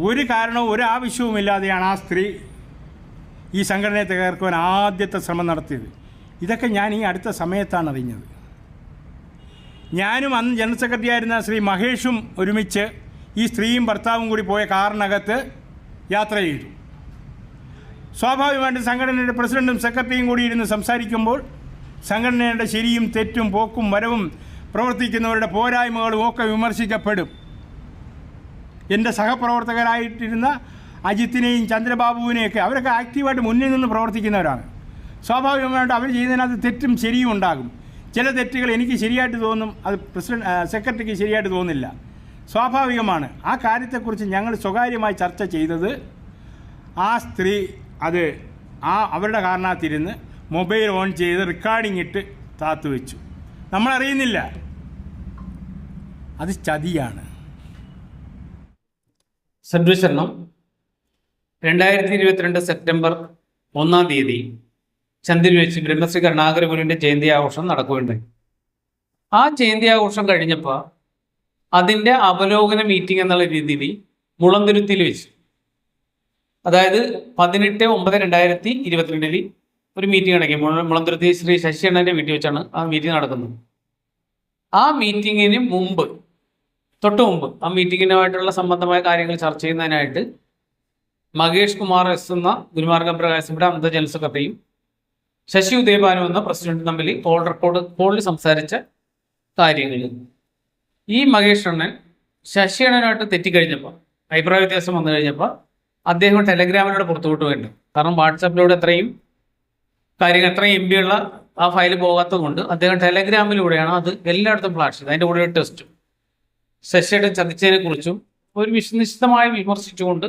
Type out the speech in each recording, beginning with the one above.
ഒരു കാരണവും ഒരു ആവശ്യവുമില്ലാതെയാണ് ആ സ്ത്രീ ഈ സംഘടനയെ തകർക്കുവാൻ ആദ്യത്തെ ശ്രമം നടത്തിയത്. ഇതൊക്കെ ഞാൻ ഈ അടുത്ത സമയത്താണ് അറിഞ്ഞത്. ഞാനും അന്ന് ജനറൽ സെക്രട്ടറി ആയിരുന്ന ശ്രീ മഹേഷും ഒരുമിച്ച് ഈ സ്ത്രീയും ഭർത്താവും കൂടി പോയ കാറിനകത്ത് യാത്ര ചെയ്തു. സ്വാഭാവികമായിട്ടും സംഘടനയുടെ പ്രസിഡൻറ്റും സെക്രട്ടറിയും കൂടി ഇരുന്ന് സംസാരിക്കുമ്പോൾ സംഘടനയുടെ ശരിയും തെറ്റും പോക്കും വരവും പ്രവർത്തിക്കുന്നവരുടെ പോരായ്മകളും ഒക്കെ വിമർശിക്കപ്പെടും. എൻ്റെ സഹപ്രവർത്തകരായിട്ടിരുന്ന അജിത്തിനെയും ചന്ദ്രബാബുവിനെയൊക്കെ അവരൊക്കെ ആക്റ്റീവായിട്ട് മുന്നിൽ നിന്ന് പ്രവർത്തിക്കുന്നവരാണ്. സ്വാഭാവികമായിട്ട് അവർ ചെയ്യുന്നതിനകത്ത് തെറ്റും ശരിയും ഉണ്ടാകും. ചില തെറ്റുകൾ എനിക്ക് ശരിയായിട്ട് തോന്നും, അത് സെക്രട്ടറിക്ക് ശരിയായിട്ട് തോന്നില്ല. സ്വാഭാവികമാണ്. ആ കാര്യത്തെക്കുറിച്ച് ഞങ്ങൾ സ്വകാര്യമായി ചർച്ച ചെയ്തത് ആ സ്ത്രീ അത് അവരുടെ കാരണത്തിരുന്ന് മൊബൈൽ ഓൺ ചെയ്ത് റെക്കോർഡിംഗ് ഇട്ട് താത്തു വെച്ചു. നമ്മളറിയുന്നില്ല. അത് ചതിയാണ്. സദ്വിശരണം 2022 സെപ്റ്റംബർ 1 ചന്ദിൽ വെച്ച് ബ്രഹ്മശ്രീ കരുണാകര ഗുരുവിൻ്റെ ജയന്തി ആഘോഷം നടക്കുകയുണ്ടായി. ആ ജയന്തി ആഘോഷം കഴിഞ്ഞപ്പോൾ അതിൻ്റെ അവലോകന മീറ്റിംഗ് എന്നുള്ള രീതിയിൽ മുളന്തുരുത്തിയിൽ വെച്ച്, അതായത് 18/9/2022 ഒരു മീറ്റിംഗ് നടക്കി. മുളന്തുരുത്തി ശ്രീ ശശി അണ്ണൻ്റെ വീട്ടിൽ വെച്ചാണ് ആ മീറ്റിംഗ് നടക്കുന്നത്. ആ മീറ്റിങ്ങിന് തൊട്ട് മുമ്പ് ആ മീറ്റിങ്ങിനുമായിട്ടുള്ള സംബന്ധമായ കാര്യങ്ങൾ ചർച്ച ചെയ്യുന്നതിനായിട്ട് മഹേഷ് കുമാർ എസ് എന്ന ഗുരുമാർഗം പ്രകാശിയുടെ അന്നത്തെ ജനറൽ സെക്രട്ടറിയും ശശി ഉദയഭാനു എന്ന പ്രസിഡന്റും തമ്മിൽ കോളിൽ സംസാരിച്ച കാര്യങ്ങൾ ഈ മഹേഷ് അണ്ണൻ ശശി അണ്ണനായിട്ട് തെറ്റിക്കഴിഞ്ഞപ്പോൾ, അഭിപ്രായ വ്യത്യാസം വന്നു കഴിഞ്ഞപ്പോൾ അദ്ദേഹം ടെലഗ്രാമിലൂടെ പുറത്തുവിട്ട് വേണ്ട. കാരണം വാട്സാപ്പിലൂടെ എത്രയും MB ഉള്ള ആ ഫയൽ പോകാത്തത് കൊണ്ട് അദ്ദേഹം ടെലഗ്രാമിലൂടെയാണ് അത് എല്ലായിടത്തും ഫ്ലാഷ് ചെയ്തത്. അതിൻ്റെ കൂടെ ഒരു ടെസ്റ്റും ശശിയുടെ ചതിച്ചതിനെ കുറിച്ചും ഒരു നിശ്ചിതമായി വിമർശിച്ചുകൊണ്ട്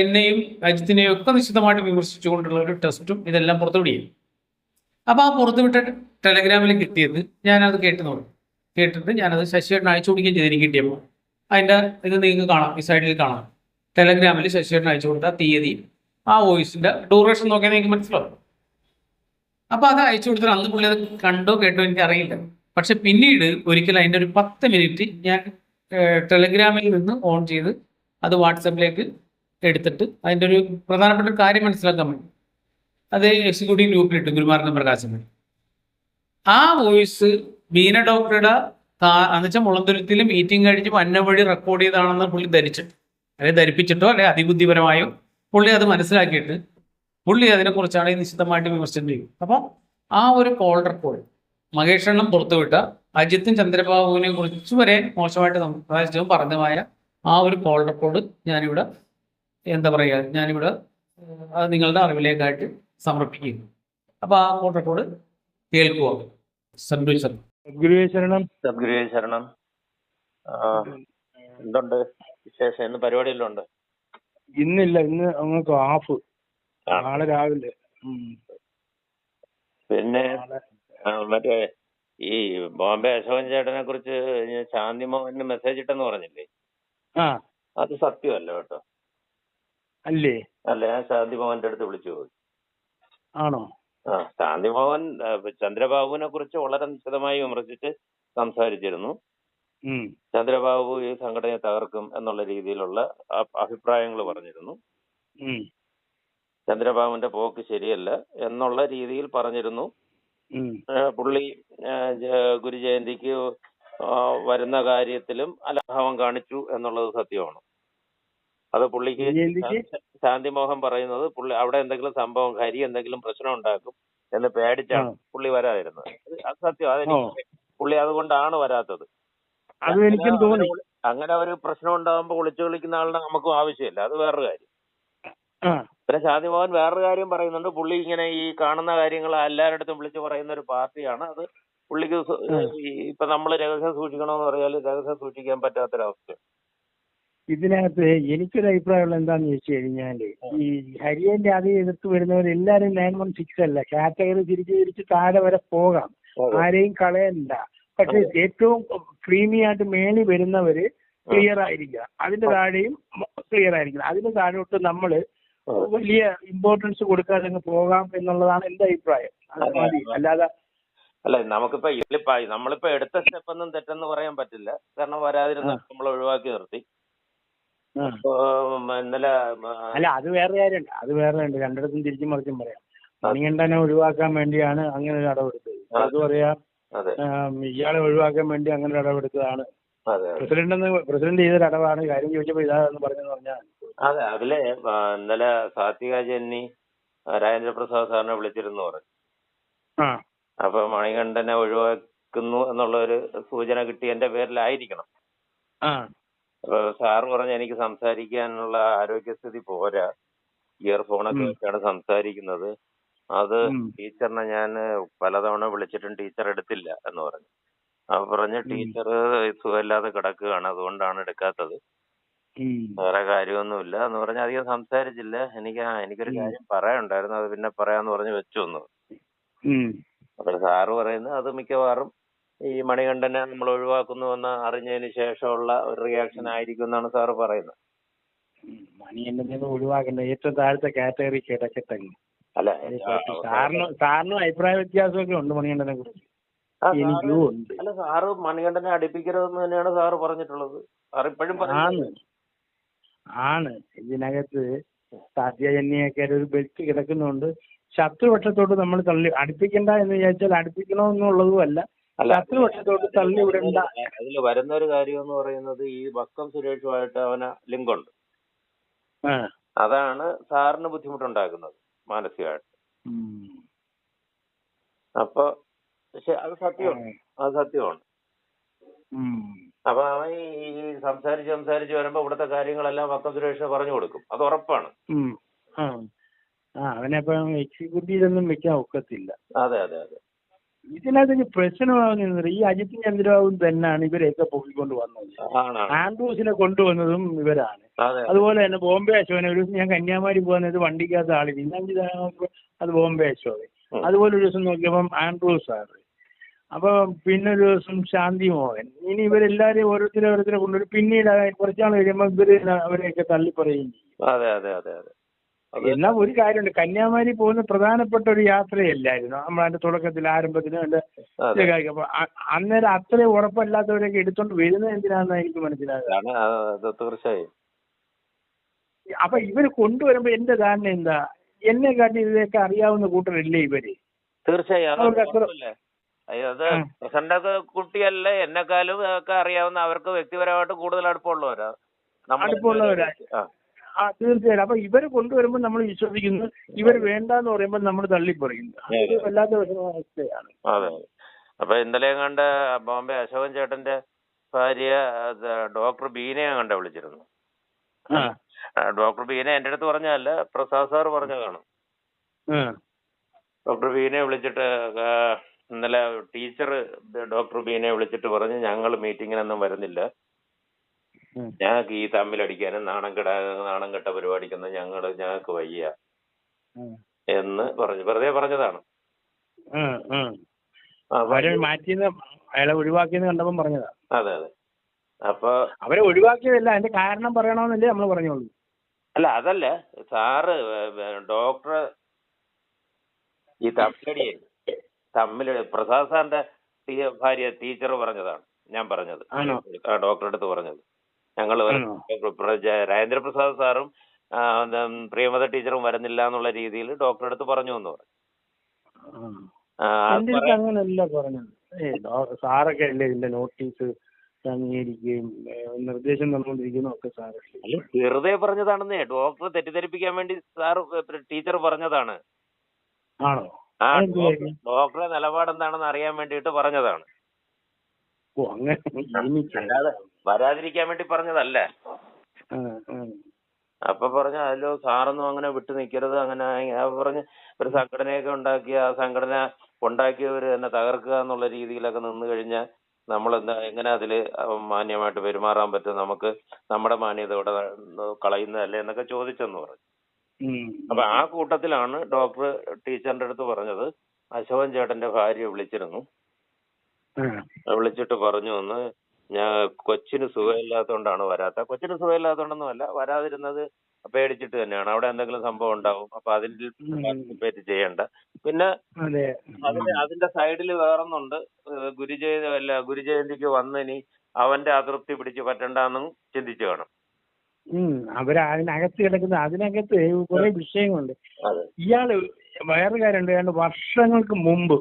എന്നെയും അജിത്തിനെയും ഒക്കെ നിശ്ചിതമായിട്ട് വിമർശിച്ചുകൊണ്ടുള്ള ഒരു ടെസ്റ്റും ഇതെല്ലാം പുറത്തുവിടുകയും. അപ്പോൾ ആ പുറത്തുവിട്ട ടെലഗ്രാമിൽ കിട്ടിയത് ഞാനത് കേട്ടിട്ട് ഞാനത് ശശിയേട്ടൻ അയച്ചു കൊടുക്കുകയും ചെയ്ത് എനിക്ക് കിട്ടിയപ്പോൾ അതിൻ്റെ ഇത് നിങ്ങൾക്ക് കാണാം, ഈ സൈഡിൽ കാണാം. ടെലഗ്രാമിൽ ശശിയേട്ടൻ അയച്ചു കൊടുത്ത തീയതി ആ വോയിസിൻ്റെ ഡ്യൂറേഷൻ നോക്കിയാൽ നിങ്ങൾക്ക് മനസ്സിലാവും. അപ്പോൾ അത് അയച്ചു കൊടുത്തിട്ട് അന്ന് പുള്ളി അത് കണ്ടോ കേട്ടോ എനിക്കറിയില്ല. പക്ഷെ പിന്നീട് ഒരിക്കലും അതിൻ്റെ ഒരു 10 മിനിറ്റ് ഞാൻ ടെലഗ്രാമിൽ നിന്ന് ഓൺ ചെയ്ത് അത് വാട്സപ്പിലേക്ക് എടുത്തിട്ട് അതിൻ്റെ ഒരു പ്രധാനപ്പെട്ട ഒരു കാര്യം മനസ്സിലാക്കാൻ വേണ്ടി അത് എക്സിക്യൂട്ടീവ് ഗ്രൂപ്പിലിട്ട് ഗുരുമാർഗം പ്രകാശം. ആ വോയിസ് ബീന ഡോക്ടറുടെ എന്നുവെച്ചാൽ മുളന്തുരുത്തിയിൽ മീറ്റിംഗ് കഴിഞ്ഞ് വന്ന വഴി റെക്കോർഡ് ചെയ്താണെന്ന് പുള്ളി ധരിപ്പിച്ചിട്ടോ അല്ലെ അതിബുദ്ധിപരമായോ പുള്ളി അത് മനസ്സിലാക്കിയിട്ട് പുള്ളി അതിനെക്കുറിച്ചാണ് നിശ്ചിതമായിട്ട് വിമർശനം ചെയ്യും. അപ്പോൾ ആ ഒരു കോൾ റെക്കോർഡ് മഹേഷ് അണ്ണൻ പുറത്തുവിട്ട അജിത്തും ചന്ദ്രബാബുവിനെ കുറിച്ച് വരെ മോശമായിട്ട് സംസാരിച്ചതും പറഞ്ഞതുമായ ആ ഒരു കോൾ റെക്കോർഡ് ഞാനിവിടെ അത് നിങ്ങളുടെ അറിവിലേക്കായിട്ട് സമർപ്പിക്കുന്നു. അപ്പോൾ ആ കോൾ റെക്കോർഡ് കേൾക്കുക. സദ്ഗുരുവേശരണം. എന്തുണ്ട് വിശേഷം? ഇന്ന് പരിപാടിയിലുണ്ട്? ഇന്നില്ല, ഇന്ന് നമുക്ക് ഓഫ്. നാളെ രാവിലെ. പിന്നെ മറ്റേ ഈ ബോംബെ അശോകൻ ചേട്ടനെ കുറിച്ച് ശാന്തിമോഹന് മെസ്സേജ് ഇട്ടെന്ന് പറഞ്ഞില്ലേ? അത് സത്യമല്ല കേട്ടോ. അല്ലേ? അല്ല, ഞാൻ ശാന്തിമോഹന്റെ അടുത്ത് വിളിച്ചു പോയി. ആണോ? ശാന്തിമോഹൻ ചന്ദ്രബാബുവിനെ കുറിച്ച് വളരെ നിശ്ചിതമായി വിമർശിച്ച് സംസാരിച്ചിരുന്നു. ചന്ദ്രബാബു ഈ സംഘടനയെ തകർക്കും എന്നുള്ള രീതിയിലുള്ള അഭിപ്രായങ്ങൾ പറഞ്ഞിരുന്നു. ചന്ദ്രബാബുവിന്റെ പോക്ക് ശരിയല്ല എന്നുള്ള രീതിയിൽ പറഞ്ഞിരുന്നു. പുള്ളി ഗുരുജയന്തിക്ക് വരുന്ന കാര്യത്തിലും അലംഭാവം കാണിച്ചു എന്നുള്ളത് സത്യമാണ്. അത് പുള്ളിക്ക് ശാന്തിമോഹൻ പറയുന്നത് പുള്ളി അവിടെ എന്തെങ്കിലും സംഭവം എന്തെങ്കിലും പ്രശ്നം ഉണ്ടാക്കും എന്ന് പേടിച്ചാണ് പുള്ളി വരാതിരുന്നത്. അത് സത്യം. അതെനിക്ക് പുള്ളി അതുകൊണ്ടാണ് വരാത്തത്. അങ്ങനെ ഒരു പ്രശ്നം ഉണ്ടാകുമ്പോൾ ഒളിച്ചു കളിക്കുന്ന ആളുടെ നമുക്കും ആവശ്യമില്ല. അത് വേറൊരു കാര്യം. പിന്നെ ശാന്തിമോഹൻ വേറൊരു കാര്യം പറയുന്നുണ്ട്. പുള്ളി ഇങ്ങനെ ഈ കാണുന്ന കാര്യങ്ങൾ എല്ലാവരുടെ വിളിച്ച് പറയുന്ന ഒരു പാർട്ടിയാണ്. അത് പുള്ളിക്ക് ഇപ്പൊ നമ്മൾ രഹസ്യം സൂക്ഷിക്കണമെന്ന് പറഞ്ഞാൽ രഹസ്യം സൂക്ഷിക്കാൻ പറ്റാത്തൊരവസ്ഥ. ഇതിനകത്ത് എനിക്കൊരു അഭിപ്രായമുള്ള എന്താന്ന് ചോദിച്ചു കഴിഞ്ഞാല്, ഈ ഹരിയന്റെ അതേ എതിർത്ത് വരുന്നവരെല്ലാരും 916 അല്ല, കാറ്റഗറി തിരിച്ച് താഴെ വരെ പോകാം, ആരെയും കളയണ്ട. പക്ഷെ ഏറ്റവും ക്രീമി ആയിട്ട് മേളി വരുന്നവര് ക്ലിയർ ആയിരിക്കുക, അതിന്റെ താഴെയും ക്ലിയർ ആയിരിക്കണം. അതിന് താഴോട്ട് നമ്മള് വലിയ ഇമ്പോർട്ടൻസ് കൊടുക്കാതെ അങ്ങ് പോകാം എന്നുള്ളതാണ് എന്റെ അഭിപ്രായം. അല്ലാതെ നമ്മളിപ്പോ എടുത്ത സ്റ്റെപ്പൊന്നും തെറ്റെന്ന് പറയാൻ പറ്റില്ല. കാരണം വരാതിരുന്ന നമ്മൾ ഒഴിവാക്കി നിർത്തി. ആ. അപ്പൊ ഇന്നലെ അല്ല അത് വേറെ കാര്യമുണ്ട്, അത് വേറെ ഉണ്ട്. രണ്ടിടത്തും തിരിച്ചും മറിച്ചും പറയാം. മണികണ്ഠനെ ഒഴിവാക്കാൻ വേണ്ടിയാണ് അങ്ങനെ ഒരു അടവെടുത്തത്. അത് പറയാം അതെ ഇയാളെ ഒഴിവാക്കാൻ വേണ്ടി അങ്ങനെ ഒരു അടവെടുത്തതാണ്. അതെ പ്രസിഡന്റ് ചെയ്തൊരു അടവാണ്. കാര്യം ചോദിച്ചപ്പോൾ ഇതാന്ന് പറഞ്ഞെന്ന് പറഞ്ഞാൽ അതെ അതിലെ ഇന്നലെ സാത്വിക ജന്നി രാജേന്ദ്രപ്രസാദ് സാറിനെ വിളിച്ചിരുന്നു പറഞ്ഞു. ആ അപ്പൊ മണികണ്ഠനെ ഒഴിവാക്കുന്നു എന്നുള്ള ഒരു സൂചന കിട്ടിയതിന്റെ പേരിലായിരിക്കണം. ആ അപ്പൊ സാറ് പറഞ്ഞ എനിക്ക് സംസാരിക്കാനുള്ള ആരോഗ്യസ്ഥിതി പോരാ, ഇയർഫോണൊക്കെ വെച്ചാണ് സംസാരിക്കുന്നത്, അത് ടീച്ചറിനെ ഞാൻ പലതവണ വിളിച്ചിട്ടും ടീച്ചർ എടുത്തില്ല എന്ന് പറഞ്ഞു. അപ്പൊ പറഞ്ഞ് ടീച്ചർ സുഖമില്ലാതെ കിടക്കുകയാണ്, അതുകൊണ്ടാണ് എടുക്കാത്തത്, വേറെ കാര്യമൊന്നുമില്ല എന്ന് പറഞ്ഞ് അധികം സംസാരിച്ചില്ല. എനിക്കൊരു കാര്യം പറയാനുണ്ടായിരുന്നു, അത് പിന്നെ പറയാന്ന് പറഞ്ഞ് വെച്ചു വന്നു. അപ്പൊ സാറ് പറയുന്നത് അത് മിക്കവാറും ഈ മണികണ്ഠനെ നമ്മൾ ഒഴിവാക്കുന്നുവെന്ന് അറിഞ്ഞതിന് ശേഷമുള്ള ഒരു റിയാക്ഷൻ ആയിരിക്കും എന്നാണ് സാറ് പറയുന്നത്. മണികണ്ഠനെ ഒഴിവാക്കണ്ട, ഏറ്റവും താഴത്തെ കാറ്റഗറി കിടക്കട്ടെങ്കിൽ. അല്ല സാറിനും അഭിപ്രായ വ്യത്യാസമൊക്കെ ഉണ്ട് മണികണ്ഠനെ കുറിച്ച്, എനിക്കും ഉണ്ട്. അല്ല സാറ് മണികണ്ഠനെ അടുപ്പിക്കരുതെന്ന് തന്നെയാണ് സാറ് പറഞ്ഞിട്ടുള്ളത്. സാർ ഇപ്പോഴും ആണ് ഇതിനകത്ത് സാധ്യജന്യൊക്കെ ഒരു ബെൽറ്റ് കിടക്കുന്നുണ്ട്. ശത്രുപക്ഷത്തോട്ട് നമ്മൾ തള്ളി അടുപ്പിക്കണ്ട എന്ന് വിചാരിച്ചാൽ അടുപ്പിക്കണമെന്നുള്ളതും അല്ല, ശത്രുപക്ഷത്തോട്ട് തള്ളി വിടണ്ട. അതിൽ വരുന്ന ഒരു കാര്യം എന്ന് പറയുന്നത് ഈ വക്കം സുരേഷുമായിട്ട് അവന് ലിങ്കുണ്ട്. അതാണ് സാറിന് ബുദ്ധിമുട്ടുണ്ടാക്കുന്നത് മാനസികമായിട്ട്. അപ്പൊ അത് സത്യമാണ്. അപ്പൊ അവൻ ഈ സംസാരിച്ച് വരുമ്പോ ഇവിടുത്തെ കാര്യങ്ങളെല്ലാം വക്കം സുരേഷ് പറഞ്ഞു കൊടുക്കും, അത് ഉറപ്പാണ്. അവനപ്പം എക്സിക്യൂട്ടീവൊന്നും വെക്കാൻ ഒക്കത്തില്ല. അതെ അതെ അതെ. ഇതിനകത്ത് പ്രശ്നമാകുന്നത് ഈ അജിത് ചന്ദ്രബാബുവും തന്നെയാണ് ഇവരെയൊക്കെ പൊക്കിക്കൊണ്ട് വന്നത്. ആൻഡ്രൂസിനെ കൊണ്ടുവന്നതും ഇവരാണ്. അതുപോലെ തന്നെ ബോംബെ അശോകനെ ഒരു ദിവസം ഞാൻ കന്യാകുമാരി പോകുന്നത് വണ്ടിക്കകത്ത് ആളില്ല, ഇന്നാഞ്ച് അത് ബോംബെ അശോകൻ. അതുപോലെ ഒരു ദിവസം നോക്കിയപ്പം ആൻഡ്രൂസ് സാറ്, അപ്പൊ പിന്നെ ഒരു ദിവസം ശാന്തി മോഹൻ. ഇനി ഇവരെല്ലാരെയും ഓരോരുത്തരെ കൊണ്ടുവരും. പിന്നീട് കുറച്ചാൾ കഴിയുമ്പോൾ ഇവര് അവരെയൊക്കെ തള്ളിപ്പറയുകയും ചെയ്യും. അതെ അതെ അതെ അതെ. എന്നാൽ ഒരു കാര്യമുണ്ട്, കന്യാകുമാരി പോകുന്ന പ്രധാനപ്പെട്ട ഒരു യാത്രയല്ലായിരുന്നു നമ്മളതിന്റെ തുടക്കത്തിൽ ആരംഭത്തിന് അപ്പൊ അന്നേരം അത്രയും ഉറപ്പല്ലാത്തവരൊക്കെ എടുത്തോണ്ട് വരുന്നത് എന്തിനാണെന്ന് എനിക്ക് മനസ്സിലാകുന്നത്. തീർച്ചയായും. അപ്പൊ ഇവര് കൊണ്ടുവരുമ്പോ എന്റെ ധാരണ എന്താ, എന്നെ കാട്ടി ഇതിലേക്ക് അറിയാവുന്ന കൂട്ടരല്ലേ ഇവര്? തീർച്ചയായും അത് പ്രസന്റൊക്കെ കുട്ടിയല്ല, എന്നെക്കാളും ഒക്കെ അറിയാവുന്ന, അവർക്ക് വ്യക്തിപരമായിട്ട് കൂടുതൽ അടുപ്പമുള്ളവരാ. തീർച്ചയായും. അപ്പൊ ഇവര് കൊണ്ടുവരുമ്പോ നമ്മൾ വിശ്വസിക്കുന്നു, ഇവർ വേണ്ടെന്ന് പറയുമ്പോ നമ്മൾ തള്ളിപ്പറയുന്നു. അത് വല്ലാത്ത അവസ്ഥയാണ്. അതെ. അപ്പൊ ഇന്നലെ കണ്ട ബോംബെ അശോകൻ ചേട്ടന്റെ ഭാര്യ ഡോക്ടർ ബീനയെ കണ്ട വിളിച്ചിരുന്നു. ഡോക്ടർ ബീന എന്റെ അടുത്ത് പറഞ്ഞതല്ല, പ്രസാദ് സാർ പറഞ്ഞതാണ്. ഡോക്ടർ ബീനയെ വിളിച്ചിട്ട് ഇന്നലെ ടീച്ചർ ഡോക്ടർ ബീനയെ വിളിച്ചിട്ട് പറഞ്ഞു, ഞങ്ങൾ മീറ്റിങ്ങിനൊന്നും വരുന്നില്ല, ഞങ്ങൾക്ക് ഈ തമ്മിലടിക്കാനും നാണം കെട്ട പരിപാടിക്കൊന്നും ഞങ്ങൾക്ക് വയ്യ എന്ന് പറഞ്ഞു, വെറുതെ പറഞ്ഞതാണ്. അയാളെ ഒഴിവാക്കിയെന്ന് കണ്ടപ്പം പറഞ്ഞതാ. അതെ അതെ. അപ്പൊ അവരെ ഒഴിവാക്കിയതല്ല, അതിന്റെ കാരണം പറയണമെന്നല്ലേ നമ്മൾ പറഞ്ഞോളൂ. അല്ല അതല്ല സാറ് ഡോക്ടർ ഈ തമ്മിലടി പ്രസാദ് സാറിന്റെ ഭാര്യ ടീച്ചർ പറഞ്ഞതാണ് ഞാൻ പറഞ്ഞത്, ഡോക്ടറുടെ അടുത്ത് പറഞ്ഞത്. ഞങ്ങള് രാജേന്ദ്രപ്രസാദ് സാറും പ്രിയമത ടീച്ചറും വരുന്നില്ല എന്നുള്ള രീതിയിൽ ഡോക്ടറുടെ അടുത്ത് പറഞ്ഞു എന്ന് പറഞ്ഞു. അങ്ങനല്ല പറഞ്ഞത്. സാറൊക്കെ അല്ലേ ഇതിന്റെ നോട്ടീസ് അംഗീകരിക്കുകയും നിർദ്ദേശം തന്നുകൊണ്ടിരിക്കുന്ന ഒക്കെ സാറല്ലേ. വെറുതെ പറഞ്ഞതാണെന്നേ, ഡോക്ടറെ തെറ്റിദ്ധരിപ്പിക്കാൻ വേണ്ടി ടീച്ചർ പറഞ്ഞതാണ്. ആണോ? ഡോക്ടറെ നിലപാട് എന്താണെന്ന് അറിയാൻ വേണ്ടിയിട്ട് പറഞ്ഞതാണ്. അല്ലാതെ വരാതിരിക്കാൻ വേണ്ടി പറഞ്ഞതല്ല. അപ്പൊ പറഞ്ഞ അതിലോ സാറൊന്നും അങ്ങനെ വിട്ടു നിൽക്കരുത്, അങ്ങനെ പറഞ്ഞ് ഒരു സംഘടനയൊക്കെ ഉണ്ടാക്കി ആ സംഘടന ഉണ്ടാക്കിയവര് തന്നെ തകർക്കുക എന്നുള്ള രീതിയിലൊക്കെ നിന്ന് കഴിഞ്ഞാൽ നമ്മൾ എങ്ങനെ അതില് മാന്യമായിട്ട് പെരുമാറാൻ പറ്റും, നമുക്ക് നമ്മുടെ മാന്യത ഇവിടെ കളയുന്നതല്ലേ എന്നൊക്കെ ചോദിച്ചെന്ന് പറഞ്ഞു. അപ്പൊ ആ കൂട്ടത്തിലാണ് ഡോക്ടർ ടീച്ചറിന്റെ അടുത്ത് പറഞ്ഞത്, അശോകൻ ചേട്ടന്റെ ഭാര്യ വിളിച്ചിരുന്നു, വിളിച്ചിട്ട് പറഞ്ഞു എന്ന്, ഞാൻ കൊച്ചിന് സുഖമില്ലാത്തതുകൊണ്ടാണ് വരാത്ത. കൊച്ചിന് സുഖമില്ലാത്തതുകൊണ്ടൊന്നും അല്ല, വരാതിരുന്നത് പേടിച്ചിട്ട് തന്നെയാണ്. അവിടെ എന്തെങ്കിലും സംഭവം ഉണ്ടാവും, അപ്പൊ അതിൽ പാർട്ടിസിപ്പേറ്റ് ചെയ്യണ്ട. പിന്നെ അതിന്റെ സൈഡിൽ വേറൊന്നുണ്ട്, ഗുരുജയന്തിക്ക് വന്നിനി അവന്റെ അതൃപ്തി പിടിച്ച് പറ്റണ്ടെന്നും ചിന്തിച്ചു കാണും. അതിനകത്ത് കിടക്കുന്ന അതിനകത്ത് കുറെ വിഷയങ്ങളുണ്ട്. ഇയാള് വേറെ കാര്യമുണ്ട്, ഏതാണ്ട് വർഷങ്ങൾക്ക് മുമ്പ്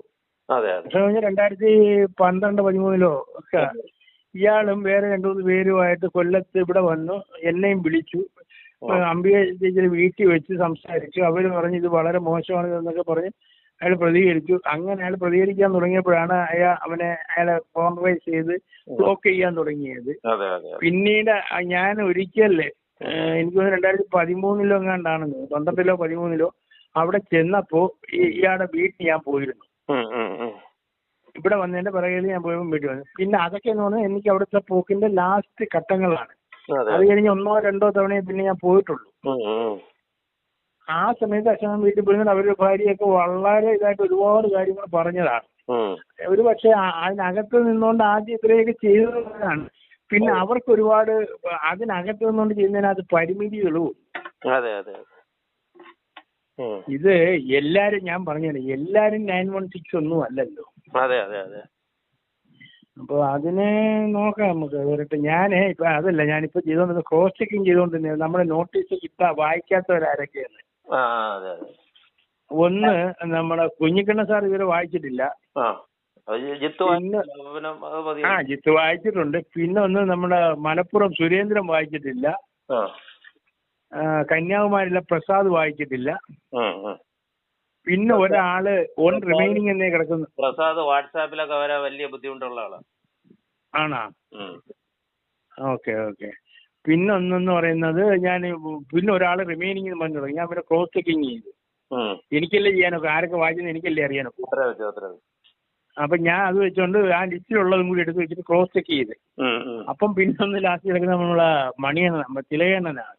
2012-13 ഒക്കെ ഇയാളും വേറെ 2-3 പേരുമായിട്ട് കൊല്ലത്ത് ഇവിടെ വന്നു, എന്നെയും വിളിച്ചു. അംബിക ചേച്ചിയുടെ വീട്ടിൽ വെച്ച് സംസാരിച്ചു. അവര് പറഞ്ഞു ഇത് വളരെ മോശമാണ് എന്നൊക്കെ പറഞ്ഞ് അയാൾ പ്രതികരിച്ചു. അങ്ങനെ അയാൾ പ്രതികരിക്കാൻ തുടങ്ങിയപ്പോഴാണ് അയാളെ കോംപ്രമൈസ് ചെയ്ത് ബ്ലോക്ക് ചെയ്യാൻ തുടങ്ങിയത്. പിന്നീട് ഞാൻ ഒരിക്കല് എനിക്ക് 2013 എങ്ങാണ്ടാണെന്ന്, 12-13 അവിടെ ചെന്നപ്പോ ഇയാളുടെ വീട്ടിൽ ഞാൻ പോയിരുന്നു. ഇവിടെ വന്നതിന്റെ പിറകിൽ ഞാൻ പോയപ്പോൾ വീട്ടിൽ വന്നു. പിന്നെ അതൊക്കെ എന്ന് പറഞ്ഞാൽ എനിക്ക് അവിടുത്തെ പോക്കിന്റെ ലാസ്റ്റ് ഘട്ടങ്ങളാണ്. അത് കഴിഞ്ഞ് 1-2 തവണയെ പിന്നെ ഞാൻ പോയിട്ടുള്ളൂ. ആ സമയത്ത് അച്ഛൻ വീട്ടിൽ പോയിരുന്നത് അവരുടെ ഭാര്യയൊക്കെ വളരെ ഇതായിട്ട് ഒരുപാട് കാര്യങ്ങൾ പറഞ്ഞതാണ്. ഒരു പക്ഷെ അതിനകത്ത് നിന്നുകൊണ്ട് ആദ്യം ഇത്രയൊക്കെ ചെയ്തതാണ്. പിന്നെ അവർക്ക് ഒരുപാട് അതിനകത്ത് നിന്നുകൊണ്ട് ചെയ്യുന്നതിനകത്ത് പരിമിതികളും. ഇത് എല്ലാരും ഞാൻ പറഞ്ഞു, എല്ലാരും 916 ഒന്നും അല്ലല്ലോ. അപ്പൊ അതിനെ നോക്കാം നമുക്ക്. വരട്ടെ. ഇപ്പൊ അതല്ല, ഞാനിപ്പോ ചെയ്തോണ്ടിരുന്നത് ക്രോസ് ചെക്കിങ് ചെയ്തോണ്ടിരുന്നത് നമ്മുടെ നോട്ടീസ് വായിക്കാത്തവരാരൊക്കെയാണ്. ഒന്ന് നമ്മുടെ കുഞ്ഞിക്കണ്ണ സാർ ഇതുവരെ വായിച്ചിട്ടില്ല. ജിത്ത് വായിച്ചിട്ടുണ്ട്. പിന്നെ ഒന്ന് നമ്മുടെ മലപ്പുറം സുരേന്ദ്രൻ വായിച്ചിട്ടില്ല. കന്യാകുമാരിയിലെ പ്രസാദ് വായിച്ചിട്ടില്ല. പിന്നെ ഒരാള് ഓൺ റിമൈനിങ് എന്നേ കിടക്കുന്നു. പ്രസാദ് വാട്സാപ്പിലൊക്കെ വരാൻ വലിയ ബുദ്ധിമുട്ടുള്ള ആളാണ്. ആണോ? ഓക്കെ. പിന്നെ ഒന്നെന്ന് പറയുന്നത് പിന്നെ ഒരാള് റിമൈനിങ് പറഞ്ഞു തുടങ്ങി. ഞാൻ പിന്നെ ക്രോസ് ചെക്കിങ് ചെയ്തു. എനിക്കല്ലേ ചെയ്യാനൊക്കെ, ആരൊക്കെ വായിച്ചെന്ന് എനിക്കല്ലേ അറിയാനൊക്കെ. അപ്പൊ ഞാൻ അത് വെച്ചോണ്ട് ആ ലിസ്റ്റിലുള്ളതും കൂടി എടുത്ത് വെച്ചിട്ട് ക്രോസ് ചെക്ക് ചെയ്ത്. അപ്പം പിന്നെ ഒന്ന് ലാസ്റ്റ് കിടക്കുന്ന നമ്മളെ മണിയണ്ണ തിലകണ്ണനാണ്.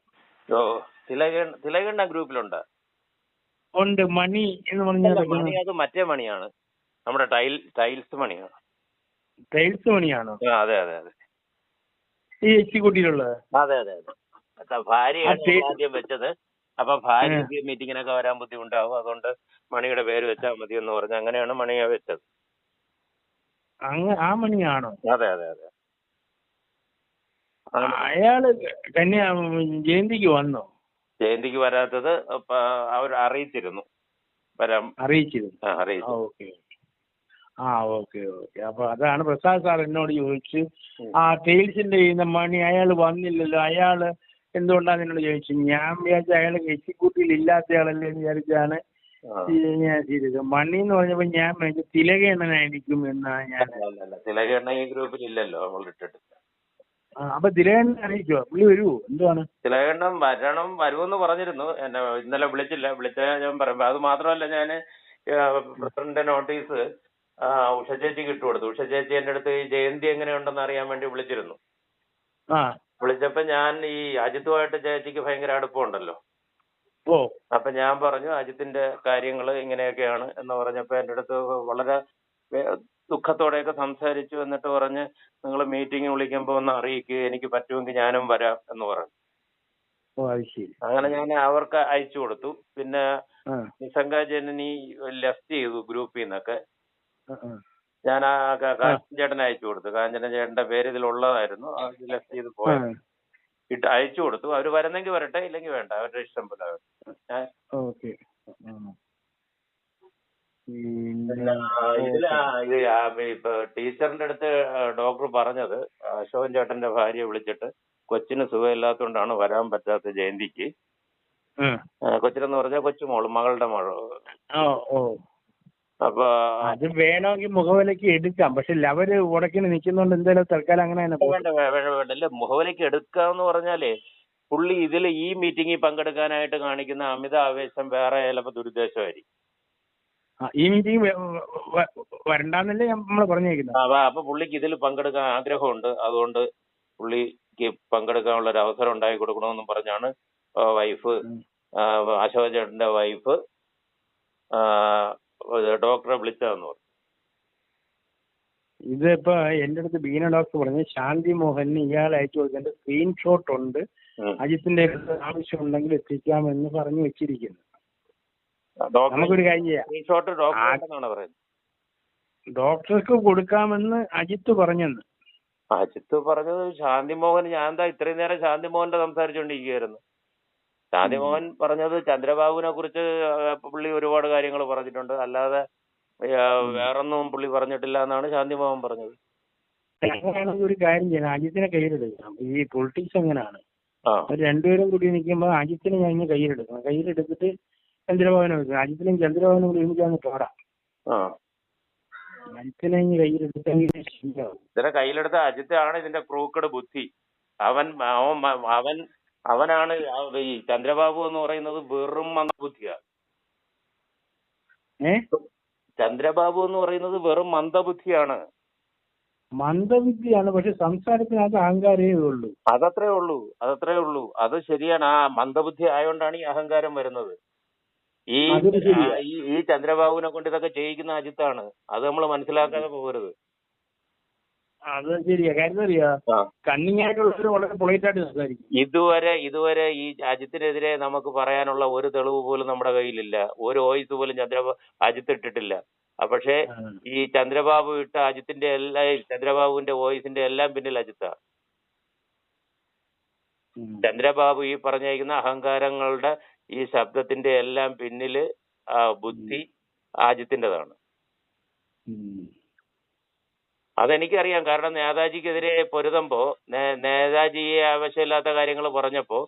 തിലകണ്ണ ഗ്രൂപ്പിലുണ്ട്. ഉണ്ട്. മണി എന്ന് പറഞ്ഞാൽ അത് മറ്റേ മണിയാണ്, നമ്മുടെ ടൈൽസ് മണിയാണ്. ടൈൽസ് മണിയാണോ? അതെ. ഈ എച്ചിക്കുട്ടിയിലുള്ളത്. അതെ. ഭാര്യയാണ് ആദ്യം വെച്ചത്. അപ്പൊ ഭാര്യക്ക് മീറ്റിങ്ങിനൊക്കെ വരാൻ ബുദ്ധിമുട്ടാവും, അതുകൊണ്ട് മണിയുടെ പേര് വെച്ചാൽ മതി എന്ന് പറഞ്ഞു. അങ്ങനെയാണ് മണിയെ വെച്ചത്. ആ മണിയാണോ? അതെ. അയാള് ജയന്തിക്ക് വന്നോ? ജയന്തിക്ക് വരാത്തത് അവർ അറിയിച്ചിരുന്നു. അറിയിച്ചിരുന്നു. ഓക്കെ. അപ്പൊ അതാണ് പ്രസാദ് സാർ എന്നോട് ചോദിച്ചു, ആ ടൈൽസിന്റെ ചെയ്യുന്ന മണി അയാൾ വന്നില്ലല്ലോ, അയാള് എന്തുകൊണ്ടാന്ന് എന്നോട് ചോദിച്ചു. ഞാൻ വിചാരിച്ച അയാൾ എച്ചിക്കൂട്ടിയിൽ ഇല്ലാത്തയാളല്ലേ എന്ന് വിചാരിച്ചാണ് ഞാൻ ചെയ്തത്. മണി എന്ന് പറഞ്ഞപ്പോ ഞാൻ തിലകണ്ണനായിരിക്കും എന്നാണ് ഞാൻ. തിലകണ്ണ ഈ ഗ്രൂപ്പിൽ ഇല്ലല്ലോ, നമ്മൾ ഇട്ടിട്ട്. അപ്പൊ തിലകണ്ണൻ അറിയിക്കോ? പുള്ളി വരുവോ? എന്തുവാണ്? തിലകണ്ണൻ വരുമെന്ന് പറഞ്ഞിരുന്നു. എന്നെ ഇന്നലെ വിളിച്ചില്ല. വിളിച്ചാൽ ഞാൻ പറയുമ്പോ അത് മാത്രമല്ല, ഞാൻ പ്രസിഡന്റിന്റെ നോട്ടീസ് ഉഷ ചേച്ചിക്ക് ഇട്ടുകൊടുത്തു. ഉഷ ചേച്ചി എന്റെ അടുത്ത് ഈ ജയന്തി എങ്ങനെയുണ്ടെന്ന് അറിയാൻ വേണ്ടി വിളിച്ചിരുന്നു. വിളിച്ചപ്പോ ഞാൻ ഈ അജിത്തുമായിട്ട് ചേച്ചിക്ക് ഭയങ്കര അടുപ്പമുണ്ടല്ലോ. അപ്പൊ ഞാൻ പറഞ്ഞു അജിത്തിന്റെ കാര്യങ്ങൾ ഇങ്ങനെയൊക്കെയാണ് എന്ന് പറഞ്ഞപ്പോ എന്റെ അടുത്ത് വളരെ ദുഃഖത്തോടെയൊക്കെ സംസാരിച്ചു. എന്നിട്ട് പറഞ്ഞ് നിങ്ങൾ മീറ്റിംഗ് വിളിക്കുമ്പോ ഒന്ന് അറിയിക്കുക, എനിക്ക് പറ്റുമെങ്കിൽ ഞാനും വരാം എന്ന് പറഞ്ഞു. അങ്ങനെ ഞാൻ അവർക്ക് അയച്ചു കൊടുത്തു. പിന്നെ നിസംഗ ജനനി ലെഫ്റ്റ് ചെയ്തു ഗ്രൂപ്പിൽ നിന്നൊക്കെ. ഞാൻ ആ കാഞ്ചൻ ചേട്ടനെ അയച്ചു കൊടുത്തു. കാഞ്ചന ചേട്ടന്റെ പേര് ഇതിലുള്ളതായിരുന്നു. ലെഫ്റ്റ് ചെയ്ത് പോയത് അയച്ചു കൊടുത്തു. അവര് വരുന്നെങ്കിൽ വരട്ടെ, ഇല്ലെങ്കിൽ വേണ്ട, അവരുടെ ഇഷ്ടം പോലെ. ഇപ്പൊ ടീച്ചറിന്റെ അടുത്ത് ഡോക്ടർ പറഞ്ഞത് അശോകൻ ചേട്ടന്റെ ഭാര്യയെ വിളിച്ചിട്ട് കൊച്ചിന് സുഖമില്ലാത്തതുകൊണ്ടാണ് വരാൻ പറ്റാത്ത ജയന്തിക്ക്. കൊച്ചിനെന്ന് പറഞ്ഞാൽ കൊച്ചുമോള്, മകളുടെ മകള്. അപ്പൊ അത് വേണമെങ്കിൽ മുഖവിലക്ക് എടുക്കാം. പക്ഷെ അവര് ഉടക്കിന് നിൽക്കുന്നോണ്ട് എന്തായാലും തൽക്കാലം അങ്ങനെ വേണ്ട. മുഖവിലക്ക് എടുക്കാന്ന് പറഞ്ഞാലേ പുള്ളി ഈ മീറ്റിംഗിൽ പങ്കെടുക്കാനായിട്ട് കാണിക്കുന്ന അമിത ആവേശം വേറെ ചിലപ്പോ ദുരുദ്ദേശമായിരിക്കും. ഈ മീറ്റിംഗ് വരണ്ടെന്നല്ലേ നമ്മൾ പറഞ്ഞേക്കുന്നത്. അപ്പൊ പുള്ളിക്ക് ഇതിൽ പങ്കെടുക്കാൻ ആഗ്രഹമുണ്ട്. അതുകൊണ്ട് പുള്ളിക്ക് പങ്കെടുക്കാനുള്ള ഒരു അവസരം ഉണ്ടാക്കി കൊടുക്കണമെന്നും പറഞ്ഞാണ് വൈഫ്, അശോക ചേട്ടന്റെ വൈഫ് ഡോക്ടറെ വിളിച്ചതെന്ന് പറഞ്ഞു. ഇതിപ്പോ എന്റെ അടുത്ത് ബീന ഡോക്ടർ പറഞ്ഞു ശാന്തി മോഹന് ഇയാൾ അയച്ചു കൊടുക്കേണ്ട സ്ക്രീൻഷോട്ട് ഉണ്ട്, അജിത്തിന്റെ ആവശ്യമുണ്ടെങ്കിൽ എത്തിക്കാമെന്ന് പറഞ്ഞു വെച്ചിരിക്കുന്നു. നമുക്കൊരു കാര്യം ചെയ്യാം, ഡോക്ടർക്ക് കൊടുക്കാമെന്ന് അജിത്ത് പറഞ്ഞെന്ന്. അജിത്ത് പറഞ്ഞത് ശാന്തിമോഹൻ, ഞാൻ എന്താ ഇത്രയും നേരം ശാന്തിമോഹന്റെ സംസാരിച്ചുകൊണ്ടിരിക്കുകയായിരുന്നു. ശാന്തിമോഹൻ പറഞ്ഞത് ചന്ദ്രബാബുവിനെ കുറിച്ച് പുള്ളി ഒരുപാട് കാര്യങ്ങൾ പറഞ്ഞിട്ടുണ്ട്, അല്ലാതെ വേറൊന്നും പുള്ളി പറഞ്ഞിട്ടില്ല എന്നാണ് ശാന്തിമോഹൻ പറഞ്ഞത്. അങ്ങനെയാണെങ്കിൽ ഒരു കാര്യം ചെയ്യണം, അജിത്തിനെ കയ്യിലെടുക്കണം. ഈ പൊളിറ്റിക്സ് എങ്ങനെയാണ്, രണ്ടുപേരും കൂടി നിൽക്കുമ്പോൾ അജിത്തിനെ ഞാൻ ഇങ്ങനെ കയ്യിലെടുക്കണം. കയ്യിലെടുത്തിട്ട് ചന്ദ്രബാബുവിനെ വെക്കണം. അജിത്തിനും ചന്ദ്രബാബുനും കൂടി ഒരുമിച്ചാന്ന് പോരാ. അജിത്തിനെ കയ്യിലെടുത്തെങ്കിൽ ശരിയാവും. ഇതിനെ കയ്യിലെടുത്ത അജിത്താണ് ഇതിന്റെ ക്രൂക്കഡ് ബുദ്ധി. അവനാണ് ഈ ചന്ദ്രബാബു എന്ന് പറയുന്നത് വെറും മന്ദബുദ്ധിയാണ്. ചന്ദ്രബാബു എന്ന് പറയുന്നത് വെറും മന്ദബുദ്ധിയാണ്. മന്ദബുദ്ധിയാണ്, പക്ഷെ സംസാരത്തിനകത്ത് അഹങ്കാരമേ ഉള്ളൂ. അതത്രേ ഉള്ളൂ. അത് ശരിയാണ്. ആ മന്ദബുദ്ധി ആയതുകൊണ്ടാണ് ഈ അഹങ്കാരം വരുന്നത്. ഈ ചന്ദ്രബാബുവിനെ കൊണ്ട് ഇതൊക്കെ ചെയ്യിക്കുന്ന അജിത്താണ്. അത് നമ്മൾ മനസ്സിലാക്കാതെ പോകരുത്. അത് ശരിയാ. കാര്യം അറിയാ, കണ്ണിങ് ആയിട്ടുള്ളവർ വളരെ പൊളൈറ്റ് ആയിട്ട് സംസാരിക്കും. ഇതുവരെ ഈ അജിത്തിനെതിരെ നമുക്ക് പറയാനുള്ള ഒരു തെളിവ് പോലും നമ്മുടെ കയ്യിലില്ല. ഒരു വോയിസ് പോലും അജിത്ത് ഇട്ടിട്ടില്ല. പക്ഷേ ഈ ചന്ദ്രബാബു ഇട്ട ചന്ദ്രബാബുവിന്റെ വോയിസിന്റെ എല്ലാം പിന്നിൽ അജിത്താണ്. ചന്ദ്രബാബു ഈ പറഞ്ഞിരിക്കുന്ന അഹങ്കാരങ്ങളുടെ ഈ ശബ്ദത്തിന്റെ എല്ലാം പിന്നില് ബുദ്ധി അജിത്തിൻ്റെതാണ്. അതെനിക്കറിയാം. കാരണം നേതാജിക്കെതിരെ പൊരുതുമ്പോ നേതാജിയെ ആവശ്യമില്ലാത്ത കാര്യങ്ങൾ പറഞ്ഞപ്പോ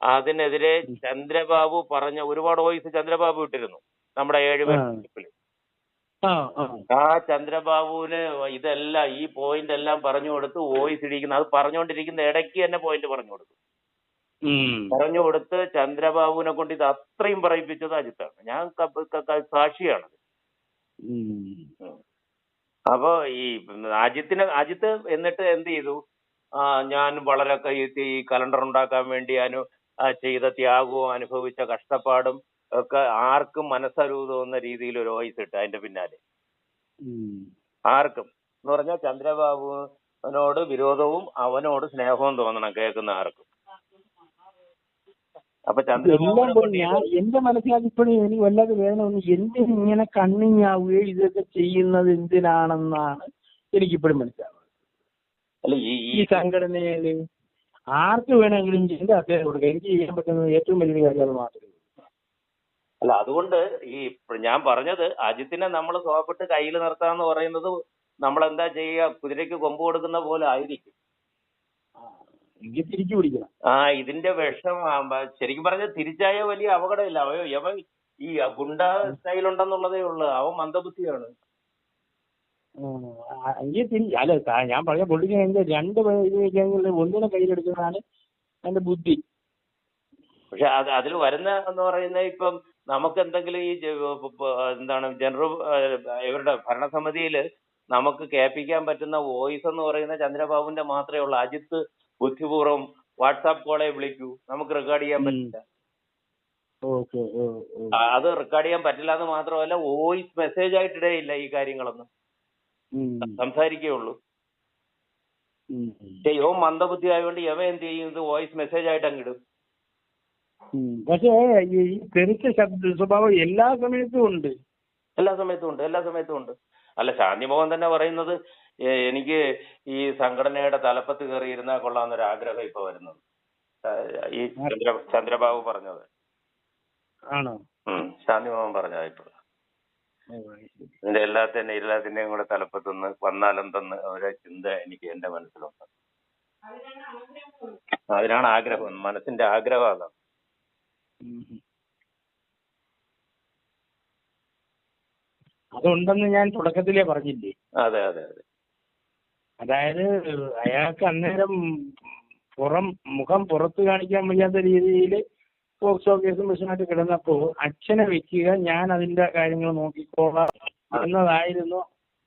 അതിനെതിരെ ചന്ദ്രബാബു പറഞ്ഞ ഒരുപാട് വോയിസ് ചന്ദ്രബാബു ഇട്ടിരുന്നു നമ്മുടെ 7 പേർ. ആ ചന്ദ്രബാബുവിന് ഇതെല്ലാം ഈ പോയിന്റ് എല്ലാം പറഞ്ഞു കൊടുത്ത് വോയിസ് ഇടിക്കുന്ന, അത് പറഞ്ഞുകൊണ്ടിരിക്കുന്ന ഇടയ്ക്ക് തന്നെ പോയിന്റ് പറഞ്ഞു കൊടുത്ത് ചന്ദ്രബാബുവിനെ കൊണ്ട് ഇത് അത്രയും പറയിപ്പിച്ചത് അജിത്താണ്. ഞാൻ സാക്ഷിയാണ്. അപ്പൊ ഈ അജിത്ത് എന്നിട്ട് എന്ത് ചെയ്തു? ഞാൻ വളരെ ഈ കലണ്ടർ ഉണ്ടാക്കാൻ വേണ്ടി ചെയ്ത ത്യാഗവും അനുഭവിച്ച കഷ്ടപ്പാടും ഒക്കെ ആർക്കും മനസ്സറിവുന്ന രീതിയിൽ ഒരു വോയിസ് ഇട്ട് അതിന്റെ പിന്നാലെ ആർക്കും എന്ന് പറഞ്ഞാൽ ചന്ദ്രബാബുവിനോട് വിരോധവും അവനോട് സ്നേഹവും തോന്നണം കേൾക്കുന്ന ആർക്കും. അപ്പൊ എന്റെ മനസ്സിലാക്കിപ്പോഴും എനിക്ക് വല്ലാതെ വേദന ഒന്നും, എന്തിനിങ്ങനെ കണ്ണിങ്ങാവുകയോ ഇതൊക്കെ ചെയ്യുന്നത് എന്തിനാണെന്നാണ് എനിക്കിപ്പോഴും മനസ്സിലാവുന്നത്. അല്ല ഈ സംഘടനയില് ആർക്ക് വേണമെങ്കിലും ചെയ്ത് അദ്ദേഹം കൊടുക്കുക. എനിക്ക് ചെയ്യാൻ പറ്റുന്നത് ഏറ്റവും വലിയ കാര്യം അത് മാത്രമേ. അല്ല, അതുകൊണ്ട് ഈ ഞാൻ പറഞ്ഞത് അജിത്തിനെ നമ്മൾ സോപ്പിട്ട് കയ്യിൽ നിർത്താന്ന് പറയുന്നത് നമ്മളെന്താ ചെയ്യുക? കുതിരയ്ക്ക് കൊമ്പ് കൊടുക്കുന്ന പോലെ ആയിരിക്കും. തിരിച്ചു പിടിക്കണം. ഇതിന്റെ വിഷം ശരിക്കും പറഞ്ഞാൽ തിരിച്ചായ വലിയ അപകടമില്ല. അവൻ ഈ ഗുണ്ട സ്റ്റൈൽ ഉണ്ടെന്നുള്ളതേ ഉള്ളു. അവൻ മന്ദബുദ്ധിയാണ്. അല്ല, ഞാൻ പറഞ്ഞ പൊളിറ്റിക്സ് രണ്ട് ഒന്നിനെ കയ്യിലെടുക്കുന്നതാണ് എന്റെ ബുദ്ധി. പക്ഷെ അതിൽ വരുന്ന എന്ന് പറയുന്നത് ഇപ്പം നമുക്ക് എന്തെങ്കിലും ഈ ഇവരുടെ ഭരണസമിതിയിൽ നമുക്ക് കേൾപ്പിക്കാൻ പറ്റുന്ന വോയിസ് എന്ന് പറയുന്ന ചന്ദ്രബാബുവിന്റെ മാത്രമേ ഉള്ളൂ. അജിത്ത് ബുദ്ധിപൂർവ്വം വാട്സാപ്പ് കോളെ വിളിക്കൂ, നമുക്ക് റെക്കോർഡ് ചെയ്യാൻ പറ്റില്ല. അത് റെക്കോർഡ് ചെയ്യാൻ പറ്റില്ല എന്ന് മാത്രമല്ല, വോയിസ് മെസ്സേജ് ആയിട്ടിടയില്ല ഈ കാര്യങ്ങളൊന്നും, സംസാരിക്കുകയുള്ളൂ. ഇവൻ മന്ദബുദ്ധി ആയതുകൊണ്ട് ഇവ എന്ത് ചെയ്യും? ഇത് വോയിസ് മെസ്സേജ് ആയിട്ട് അങ്ങിടും. പക്ഷേ ഈ തെറിച്ച ശബ്ദ സ്വഭാവം എല്ലാ സമയത്തും ഉണ്ട്. എല്ലാ സമയത്തും ഉണ്ട്. അല്ല, ശാന്തിമോഹൻ തന്നെ പറയുന്നത് എനിക്ക് ഈ സംഘടനയുടെ തലപ്പത്ത് കയറിയിരുന്നാൽ കൊള്ളാമെന്നൊരു ആഗ്രഹം ഇപ്പൊ വരുന്നത്. ഈ ചന്ദ്രബാബു പറഞ്ഞത് ആണോ? ശാന്തിമോഹൻ പറഞ്ഞതാ ഇപ്പൊ. ഇതിന്റെ എല്ലാത്തിന്റെയും കൂടെ തലപ്പത്തുനിന്ന് വന്നാലെന്തെന്ന് ഒരു ചിന്ത എനിക്ക് എന്റെ മനസ്സിലുണ്ട്. അതിനാണ് ആഗ്രഹം, മനസ്സിന്റെ ആഗ്രഹം അതാണ്. അതുണ്ടെന്ന് ഞാൻ തുടക്കത്തിലേ പറഞ്ഞില്ലേ? അതെ. അതായത് അയാൾക്ക് അന്നേരം മുഖം പുറത്ത് കാണിക്കാൻ വയ്യാത്ത രീതിയിൽ പോക്സോ കേസും പ്രശ്നമായിട്ട് കിടന്നപ്പോ അച്ഛനെ വെക്കുക, ഞാൻ അതിന്റെ കാര്യങ്ങൾ നോക്കിക്കോളാം എന്നതായിരുന്നു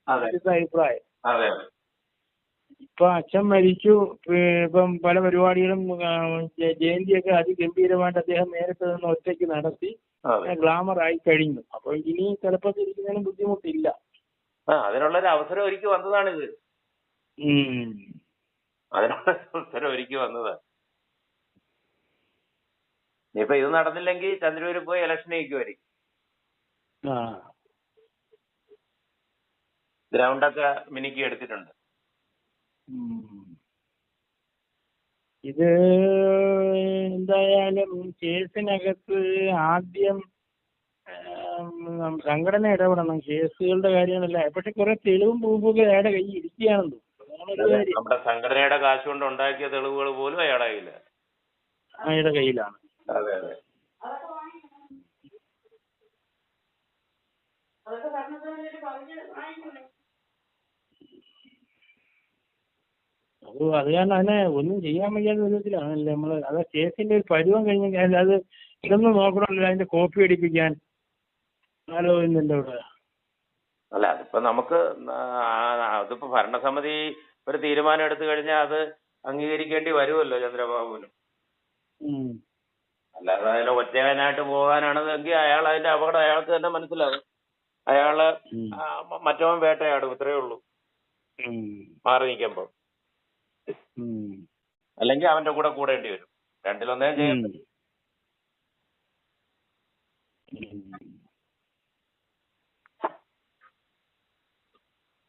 ആദ്യത്തെ അഭിപ്രായം. ഇപ്പൊ അച്ഛൻ മരിച്ചു. ഇപ്പം പല പരിപാടികളും ജയന്തിയൊക്കെ അതിഗംഭീരമായിട്ട് അദ്ദേഹം നേരത്തെ നിന്ന് ഒറ്റയ്ക്ക് നടത്തി ഗ്ലാമർ ആയി കഴിഞ്ഞു. അപ്പൊ ഇനി ചിലപ്പോൾ ഇരിക്കുന്നതിനും ബുദ്ധിമുട്ടില്ല. അതിനുള്ളൊരു അവസരം ഒരുക്കി വന്നതാണിത്. ഇനിയിപ്പൊ ഇത് നടന്നില്ലെങ്കിൽ ചന്ദ്രൂര് പോയി ഇലക്ഷൻ ജയിക്കുമായിരിക്കും. ഗ്രൗണ്ടൊക്കെ മിനുക്കി എടുത്തിട്ടുണ്ട്. ഇത് എന്തായാലും കേസിനകത്ത് ആദ്യം സംഘടന ഇടപെടണം. കേസുകളുടെ കാര്യങ്ങളല്ല, പക്ഷെ കുറെ തെളിവും പ്രൂഫൊക്കെ അയാളുടെ കയ്യിൽ ഇരിക്കുകയാണെന്ന് തോന്നുന്നു. നമ്മുടെ സംഘടനയുടെ കാശ് കൊണ്ട് ഉണ്ടാക്കിയ തെളിവുകൾ പോലും അയാളുടെ കയ്യിലാണ്. അതെ അതെ. അത് കാരണം അതിനെ ഒന്നും ചെയ്യാൻ വയ്യാത്ത വിധത്തിലാണല്ലേ നമ്മള്. അത് കേസിന്റെ ഒരു പരുവം കഴിഞ്ഞാൽ അത് ഇതൊന്നും നോക്കണമല്ലോ, അതിന്റെ കോപ്പി അടിപ്പിക്കാൻ ആലോചിക്കുന്നുണ്ട് ഇവിടെ. അല്ല, അതിപ്പോ നമുക്ക് അതിപ്പോ ഭരണസമിതി ഒരു തീരുമാനം എടുത്തു കഴിഞ്ഞാൽ അത് അംഗീകരിക്കേണ്ടി വരുമല്ലോ ചന്ദ്രബാബുവിനും. അല്ലാതെ അതിന് ഒറ്റയാനായിട്ട് പോകാനാണെന്നെങ്കിൽ അയാൾ അതിന്റെ അപകടം അയാൾക്ക് തന്നെ മനസ്സിലാകും. അയാള് മറ്റവൻ വേട്ടയാടും, ഇത്രയേ ഉള്ളൂ മാറി നിൽക്കുമ്പോ. അല്ലെങ്കിൽ അവന്റെ കൂടെ കൂടേണ്ടി വരും. രണ്ടിലൊന്നേ ചെയ്യാൻ പറ്റും.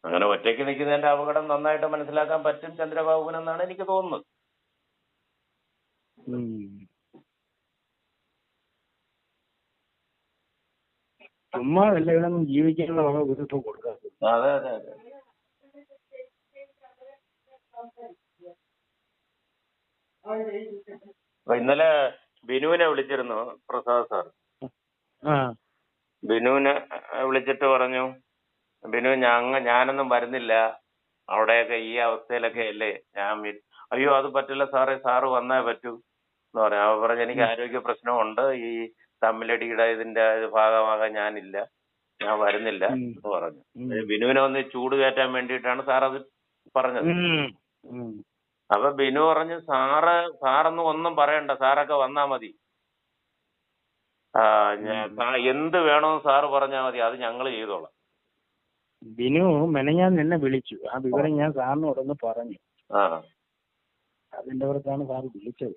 അങ്ങനെ ഒറ്റയ്ക്ക് നിൽക്കുന്നതിന്റെ അപകടം നന്നായിട്ട് മനസ്സിലാക്കാൻ പറ്റും ചന്ദ്രബാബുവിനെന്നാണ് എനിക്ക് തോന്നുന്നത്. ചുമ്മാ അല്ല ഇവിടെ ജീവിക്കാനുള്ള ബുദ്ധിമുട്ട് കൊടുക്കാം. അതെ അതെ അതെ. ഇന്നലെ ബിനുവിനെ വിളിച്ചിരുന്നു പ്രസാദ് സാർ. ബിനുവിനെ വിളിച്ചിട്ട് പറഞ്ഞു, ബിനു ഞാനൊന്നും വരുന്നില്ല, അവിടെയൊക്കെ ഈ അവസ്ഥയിലൊക്കെ അല്ലേ ഞാൻ. അയ്യോ അത് പറ്റില്ല സാറേ, സാറ് വന്നേ പറ്റൂ എന്ന് പറഞ്ഞു. അവ പറഞ്ഞു എനിക്ക് ആരോഗ്യ പ്രശ്നമുണ്ട്, ഈ തമ്മിലടിയുടെ ഇതിന്റെ ഭാഗമാകാൻ ഞാനില്ല, ഞാൻ വരുന്നില്ല എന്ന് പറഞ്ഞു. ബിനുവിനെ ഒന്ന് ചൂട് കയറ്റാൻ വേണ്ടിയിട്ടാണ് സാർ അത് പറഞ്ഞത്. അപ്പൊ ബിനു പറഞ്ഞു സാറൊന്നും ഒന്നും പറയണ്ട, സാറൊക്കെ വന്നാ മതി, എന്ത് വേണമെന്ന് സാറ് പറഞ്ഞാൽ മതി, അത് ഞങ്ങൾ ചെയ്തോളാം. ബിനു മെനഞ്ഞാന്ന് എന്നെ വിളിച്ചു, ആ വിവരം ഞാൻ സാറിനോടൊന്ന് പറഞ്ഞു. അതിന്റെ പുറത്താണ് സാർ വിളിച്ചത്.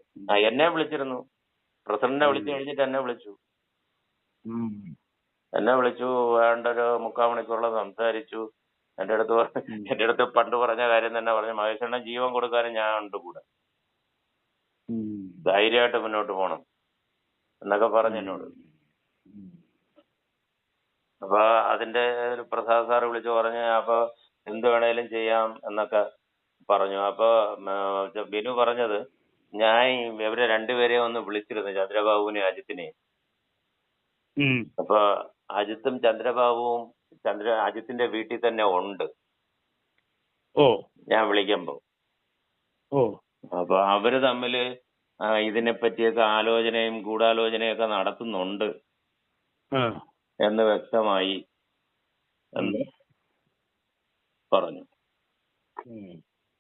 എന്നെ വിളിച്ചിരുന്നു, പ്രസിഡന്റിനെ വിളിച്ചു കഴിഞ്ഞിട്ട് എന്നെ വിളിച്ചു. വേണ്ട ഒരു 3/4 മണിക്കൂറോളം സംസാരിച്ചു. എന്റെ അടുത്ത് പണ്ട് പറഞ്ഞ കാര്യം തന്നെ പറഞ്ഞു, മഹേശ്വരനെ ജീവൻ കൊടുക്കാനും ഞാൻ ഉണ്ട് കൂടെ, ധൈര്യമായിട്ട് മുന്നോട്ട് പോകണം എന്നൊക്കെ പറഞ്ഞു എന്നോട്. അപ്പൊ അതിന്റെ പ്രസാദ് സാറ് വിളിച്ചു പറഞ്ഞ് അപ്പൊ എന്ത് വേണേലും ചെയ്യാം എന്നൊക്കെ പറഞ്ഞു. അപ്പൊ ബിനു പറഞ്ഞത്, ഞാൻ ഇവരെ രണ്ടുപേരെയും ഒന്ന് വിളിച്ചിരുന്നു, ചന്ദ്രബാബുവിനെ അജിത്തിനെയും. അപ്പൊ അജിത്തും ചന്ദ്രബാബുവും അജിത്തിന്റെ വീട്ടിൽ തന്നെ ഉണ്ട് ഞാൻ വിളിക്കുമ്പോ. അപ്പൊ അവര് തമ്മില് ഇതിനെ പറ്റിയൊക്കെ ആലോചനയും ഗൂഢാലോചനയൊക്കെ നടത്തുന്നുണ്ട് എന്ന് വ്യക്തമായി എന്ന് പറഞ്ഞു.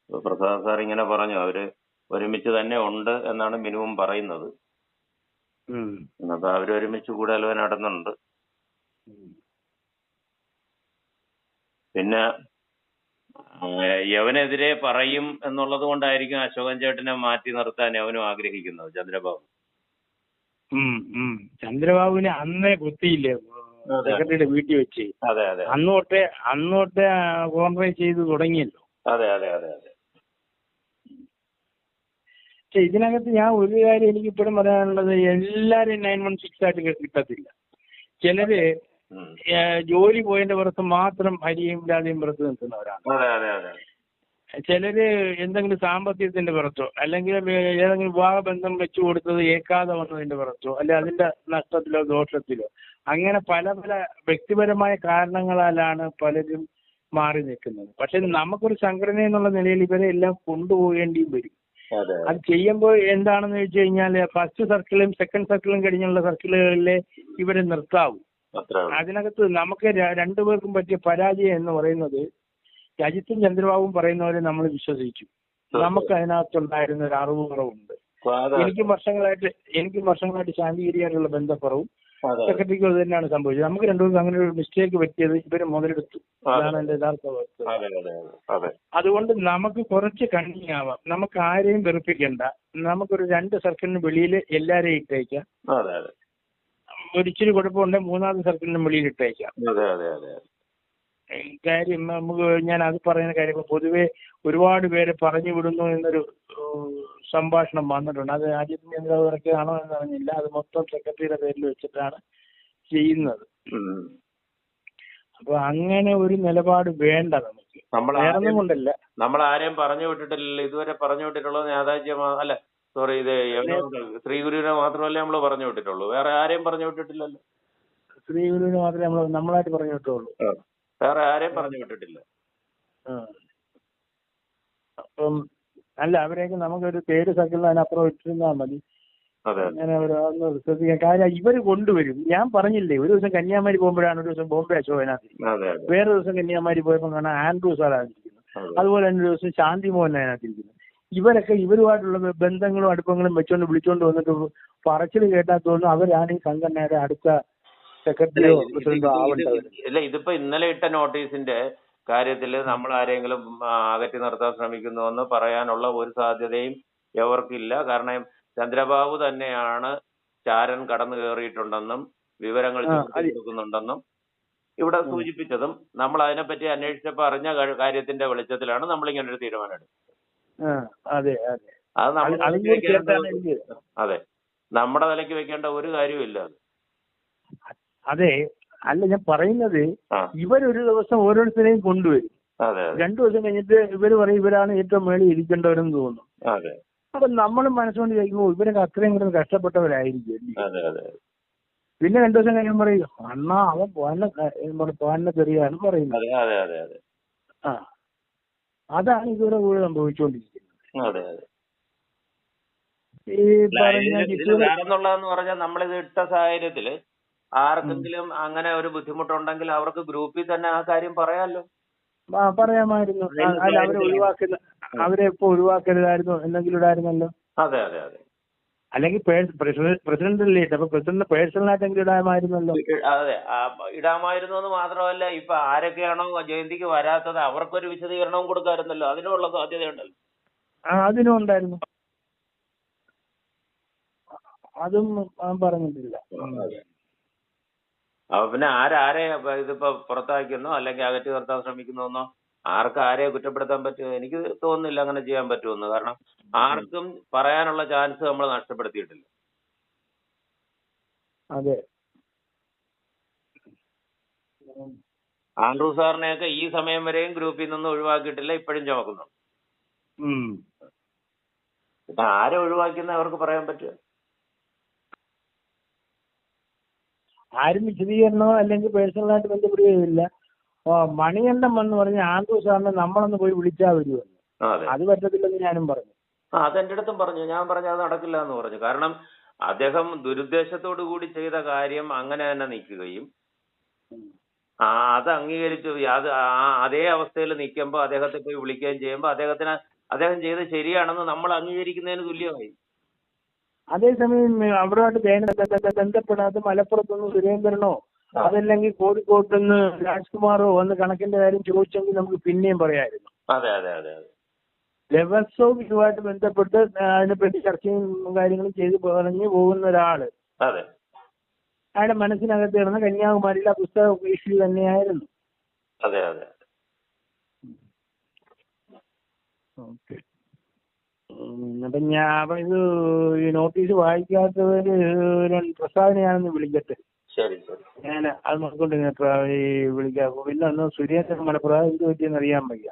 പ്രസാദ് സാർ ഇങ്ങനെ പറഞ്ഞു, അവര് ഒരുമിച്ച് തന്നെ ഉണ്ട് എന്നാണ് ബിനുവും പറയുന്നത്. അപ്പൊ അവരൊരുമിച്ച് ഗൂഢാലോചന നടന്നുണ്ട്. പിന്നെ യവനെതിരെ പറയും എന്നുള്ളത് കൊണ്ടായിരിക്കും അശോകൻ ചേട്ടനെ മാറ്റി നിർത്താൻ യവനും ആഗ്രഹിക്കുന്നത് ചന്ദ്രബാബു. ചന്ദ്രബാബുവിനെ അന്നേ കുത്തിയില്ലേ സെക്രട്ടറിയുടെ വീട്ടിൽ വെച്ച്. അതെ അതെ. അന്നോട്ടെ കോംപ്രമൈസ് ചെയ്ത് തുടങ്ങിയല്ലോ. അതെ അതെ അതെ അതെ. പക്ഷെ ഇതിനകത്ത് ഞാൻ ഒരു കാര്യം എനിക്ക് ഇപ്പോഴും പറയാനുള്ളത്, എല്ലാരും 916 ആയിട്ട് കിട്ടത്തില്ല. ചിലര് ജോലി പോയതിന്റെ പുറത്ത് മാത്രം ഹരിയും രാധയും പുറത്ത് നിൽക്കുന്നവരാണ്. ചിലര് എന്തെങ്കിലും സാമ്പത്തികത്തിന്റെ പുറത്തോ അല്ലെങ്കിൽ ഏതെങ്കിലും വിവാഹബന്ധം വെച്ചു കൊടുത്തത് ഏക്കാതെ വന്നതിന്റെ പുറത്തോ അല്ലെ അതിന്റെ നഷ്ടത്തിലോ ദോഷത്തിലോ അങ്ങനെ പല പല വ്യക്തിപരമായ കാരണങ്ങളാലാണ് പലരും മാറി നിൽക്കുന്നത്. പക്ഷെ നമുക്കൊരു സംഘടന എന്നുള്ള നിലയിൽ ഇവരെ എല്ലാം കൊണ്ടുപോകേണ്ടിയും വരും. അത് ചെയ്യുമ്പോൾ എന്താണെന്ന് വെച്ച് കഴിഞ്ഞാൽ ഫസ്റ്റ് സർക്കിളും സെക്കൻഡ് സർക്കിളും കഴിഞ്ഞുള്ള സർക്കിളുകളിലെ ഇവരെ നിർത്താവൂ. അതിനകത്ത് നമുക്ക് രണ്ടുപേർക്കും പറ്റിയ പരാജയം എന്ന് പറയുന്നത്, അജിത്തും ചന്ദ്രബാബുവും പറയുന്നവരെ നമ്മൾ വിശ്വസിച്ചു. നമുക്ക് അതിനകത്തുണ്ടായിരുന്ന ഒരു അറിവ് കുറവുണ്ട്. എനിക്കും വർഷങ്ങളായിട്ട് ശാന്തിഗിരിയായിട്ടുള്ള ബന്ധക്കുറവും സെക്രട്ടറിക്കും അത് തന്നെയാണ് സംഭവിച്ചത്. നമുക്ക് രണ്ടുപേർക്കും അങ്ങനെ ഒരു മിസ്റ്റേക്ക് പറ്റിയത് ഇവര് മുതലെടുത്തു. അതാണ് എന്റെ യഥാർത്ഥ വസ്തുത. അതുകൊണ്ട് നമുക്ക് കുറച്ച് കണ്ണിയാവാം, നമുക്ക് ആരെയും വെറുപ്പിക്കണ്ട. നമുക്കൊരു 2 സർക്കിളിന് വെളിയിൽ എല്ലാരെയും ഇട്ടേക്കാം. ഒരിച്ചിരി കുഴപ്പമുണ്ടെങ്കിൽ 3ാമത്തെ സർക്കിളിന് വെളിയിൽ ഇട്ടേക്കാം. കാര്യം നമുക്ക് ഞാൻ അത് പറയുന്ന കാര്യം പൊതുവെ ഒരുപാട് പേരെ പറഞ്ഞു വിടുന്നു എന്നൊരു സംഭാഷണം വന്നിട്ടുണ്ട്. അത് അജിത് ചന്ദ്രബാബു ആണോ എന്ന് അറിഞ്ഞില്ല. അത് മൊത്തം സെക്രട്ടറിയുടെ പേരിൽ വെച്ചിട്ടാണ് ചെയ്യുന്നത്. അപ്പൊ അങ്ങനെ ഒരു നിലപാട് വേണ്ട നമുക്ക്. വേറൊന്നും കൊണ്ടല്ല, നമ്മൾ ആരെയും പറഞ്ഞു വിട്ടിട്ടില്ലല്ലോ ഇതുവരെ. പറഞ്ഞു വിട്ടിട്ടുള്ളത് നേതാജി അല്ല സോറി ഇത് ശ്രീ ഗുരുവിനെ മാത്രമല്ലേ നമ്മൾ പറഞ്ഞു വിട്ടിട്ടുള്ളൂ, വേറെ ആരെയും പറഞ്ഞു വിട്ടിട്ടില്ലല്ലോ. ശ്രീ ഗുരുവിനെ മാത്രമേ നമ്മളായിട്ട് പറഞ്ഞു വിട്ടുള്ളൂ, വേറെ ആരെയും പറഞ്ഞു വിട്ടിട്ടില്ല. അപ്പം അല്ല, അവരെയൊക്കെ നമുക്കൊരു പേര് സകലിൽ അതിനപ്പുറം ഇട്ടിരുന്നാൽ മതി. അങ്ങനെ അവരൊന്ന് ശ്രദ്ധിക്കാൻ. കാര്യം ഇവര് കൊണ്ടുവരും. ഞാൻ പറഞ്ഞില്ലേ, ഒരു ദിവസം കന്യാകുമാരി പോകുമ്പോഴാണ്, ഒരു ദിവസം ബോംബെ അശോകനകത്തിരിക്കുന്നത്, വേറെ ദിവസം കന്യാകുമാരി പോയപ്പോൾ കാണാൻ ആൻഡ്രൂ സാറായിരിക്കുന്നത്, അതുപോലെ തന്നെ ഒരു ദിവസം ശാന്തി മോഹൻ അതിനകത്തിരിക്കുന്നത്. ഇവരൊക്കെ ഇവരുമായിട്ടുള്ള ബന്ധങ്ങളും അടുപ്പങ്ങളും വെച്ചോണ്ട് വിളിച്ചോണ്ട് വന്നിട്ട് പറച്ചിൽ കേട്ടാൽ തോന്നുന്നു അവരാണ് ഈ സംഘടനയുടെ അടുത്ത സെക്രട്ടറിയോ പ്രസിഡന്റോ ആവേണ്ടത്. ഇല്ല, ഇതിപ്പോ ഇന്നലെ ഇട്ട നോട്ടീസിന്റെ കാര്യത്തിൽ നമ്മൾ ആരെങ്കിലും അകറ്റി നിർത്താൻ ശ്രമിക്കുന്നുവെന്ന് പറയാനുള്ള ഒരു സാധ്യതയും എവർക്കില്ല. കാരണം ചന്ദ്രബാബു തന്നെയാണ് ചാരൻ കടന്നു കയറിയിട്ടുണ്ടെന്നും വിവരങ്ങൾ കൊടുക്കുന്നുണ്ടെന്നും ഇവിടെ സൂചിപ്പിച്ചതും നമ്മൾ അതിനെപ്പറ്റി അന്വേഷിച്ചപ്പോൾ അറിഞ്ഞ കാര്യത്തിന്റെ വെളിച്ചത്തിലാണ് നമ്മൾ ഇങ്ങനെ ഒരു തീരുമാനം എടുത്തത്. അത് അതെ, നമ്മുടെ തലയ്ക്ക് വെക്കേണ്ട ഒരു കാര്യമില്ല. അതെ, അല്ല ഞാൻ പറയുന്നത്, ഇവരൊരു ദിവസം ഓരോരുത്തരെയും കൊണ്ടുവരും. 2 ദിവസം കഴിഞ്ഞിട്ട് ഇവര് പറയും ഇവരാണ് ഏറ്റവും മേളിൽ ഇരിക്കേണ്ടവരെന്ന് തോന്നുന്നു. അപ്പൊ നമ്മളും മനസ്സുകൊണ്ട് ചോദിക്കുമ്പോൾ ഇവരൊക്കെ അത്രയും കൂടെ കഷ്ടപ്പെട്ടവരായിരിക്കും. പിന്നെ 2 ദിവസം കഴിയുമ്പോൾ പറയും അണ്ണാ അവൻ പോകാനെ തെറിയാണ് പറയുന്നത്. അതാണ് ഇതുവരെ കൂടെ സംഭവിച്ചുകൊണ്ടിരിക്കുന്നത്. ഈ വേറെന്നുള്ളതെന്ന് പറഞ്ഞാൽ നമ്മളിത് ഇട്ട സാഹചര്യത്തില് ആർക്കെങ്കിലും അങ്ങനെ ഒരു ബുദ്ധിമുട്ടുണ്ടെങ്കിൽ അവർക്ക് ഗ്രൂപ്പിൽ തന്നെ ആ കാര്യം പറയാമല്ലോ. പറയാമായിരുന്നു. അല്ല, അവരെ ഇപ്പൊ ഒഴിവാക്കരുതായിരുന്നു എന്തെങ്കിലും ഇടായിരുന്നല്ലോ. അതെ അതെ അതെ. അല്ലെങ്കിൽ പ്രസിഡന്റ് അല്ലേ, അപ്പൊ പ്രസിഡന്റ് പേഴ്സണലായിട്ടെങ്കിലും ഇടാമായിരുന്നല്ലോ. അതെ, ഇടാമായിരുന്നു എന്ന് മാത്രമല്ല, ഇപ്പൊ ആരൊക്കെയാണോ ജയന്തിക്ക് വരാത്തത് അവർക്കൊരു വിശദീകരണവും കൊടുക്കാറുണ്ടല്ലോ. അതിനുള്ള സാധ്യതയുണ്ടല്ലോ. അതിനും ഉണ്ടായിരുന്നു, അതും പറഞ്ഞിട്ടില്ല. അപ്പൊ പിന്നെ ആരെ ഇതിപ്പോ പുറത്താക്കുന്നോ അല്ലെങ്കിൽ അകറ്റി നിർത്താൻ ശ്രമിക്കുന്നോ ആർക്ക് ആരെയെ കുറ്റപ്പെടുത്താൻ പറ്റുമോ? എനിക്ക് തോന്നുന്നില്ല അങ്ങനെ ചെയ്യാൻ പറ്റുമെന്ന്. കാരണം ആർക്കും പറയാനുള്ള ചാൻസ് നമ്മൾ നഷ്ടപ്പെടുത്തിയിട്ടില്ല. അതെ, ആൻഡ്രൂ സാറിനെയൊക്കെ ഈ സമയം വരെയും ഗ്രൂപ്പിൽ നിന്ന് ഒഴിവാക്കിയിട്ടില്ല, ഇപ്പോഴും ചുമക്കുന്നുണ്ട്. പിന്നെ ആരെ ഒഴിവാക്കിയെന്ന് അവർക്ക് പറയാൻ പറ്റുമോ? ആരും വിശദീകരണമോ അല്ലെങ്കിൽ പേഴ്സണലായിട്ട് ബന്ധപ്പെടുകയില്ല. മണികണ്ഠൻ വന്ന് പറഞ്ഞ ആൻഡ്രൂ സാറിനെ നമ്മളൊന്ന് പോയി വിളിച്ചാൽ വരുമല്ലോ, അത് പറ്റത്തില്ലെന്ന് ഞാനും പറഞ്ഞു. അതെന്റെ അടുത്തും പറഞ്ഞു. ഞാൻ പറഞ്ഞു അത് നടക്കില്ല എന്ന് പറഞ്ഞു. കാരണം അദ്ദേഹം ദുരുദ്ദേശത്തോടു കൂടി ചെയ്ത കാര്യം അങ്ങനെ തന്നെ നിൽക്കുകയും അത് അംഗീകരിച്ചു അതേ അവസ്ഥയിൽ നിൽക്കുമ്പോൾ അദ്ദേഹത്തെ പോയി വിളിക്കുകയും ചെയ്യുമ്പോൾ അദ്ദേഹം ചെയ്ത് ശരിയാണെന്ന് നമ്മൾ അംഗീകരിക്കുന്നതിന് തുല്യമായി. അതേസമയം അവരുമായിട്ട് ബന്ധപ്പെടാതെ മലപ്പുറത്തുനിന്ന് സുരേന്ദ്രനോ അതല്ലെങ്കിൽ കോഴിക്കോട്ടുനിന്ന് രാജ്കുമാറോ വന്ന് കണക്കിന്റെ കാര്യം ചോദിച്ചെങ്കിൽ നമുക്ക് പിന്നെയും പറയാമായിരുന്നു. അതെ അതെ അതെ അതെ. ദിവസവും ഇതുമായിട്ട് ബന്ധപ്പെട്ട് അതിനെപ്പറ്റി ചർച്ചയും കാര്യങ്ങളും ചെയ്ത് പറഞ്ഞു പോകുന്ന ഒരാള് അയാളുടെ മനസ്സിനകത്ത് കിടന്ന കന്യാകുമാരിയിലെ പുസ്തക ഇഷ്യൂ തന്നെയായിരുന്നു. അതെ അതെ. ഓക്കെ. അപ്പൊ ഇത് ഈ നോട്ടീസ് വായിക്കാത്തവര് പ്രസ്താവനയാണെന്ന് വിളിക്കട്ടെ. ശരി ശരി, ഞാൻ അത് നോക്കിക്കൊണ്ട് ഈ വിളിക്കാം. പിന്നെ ഒന്ന് സുരേന്ദ്രൻ മലപ്പുറം എന്ത് പറ്റിയെന്ന് അറിയാൻ വയ്യ.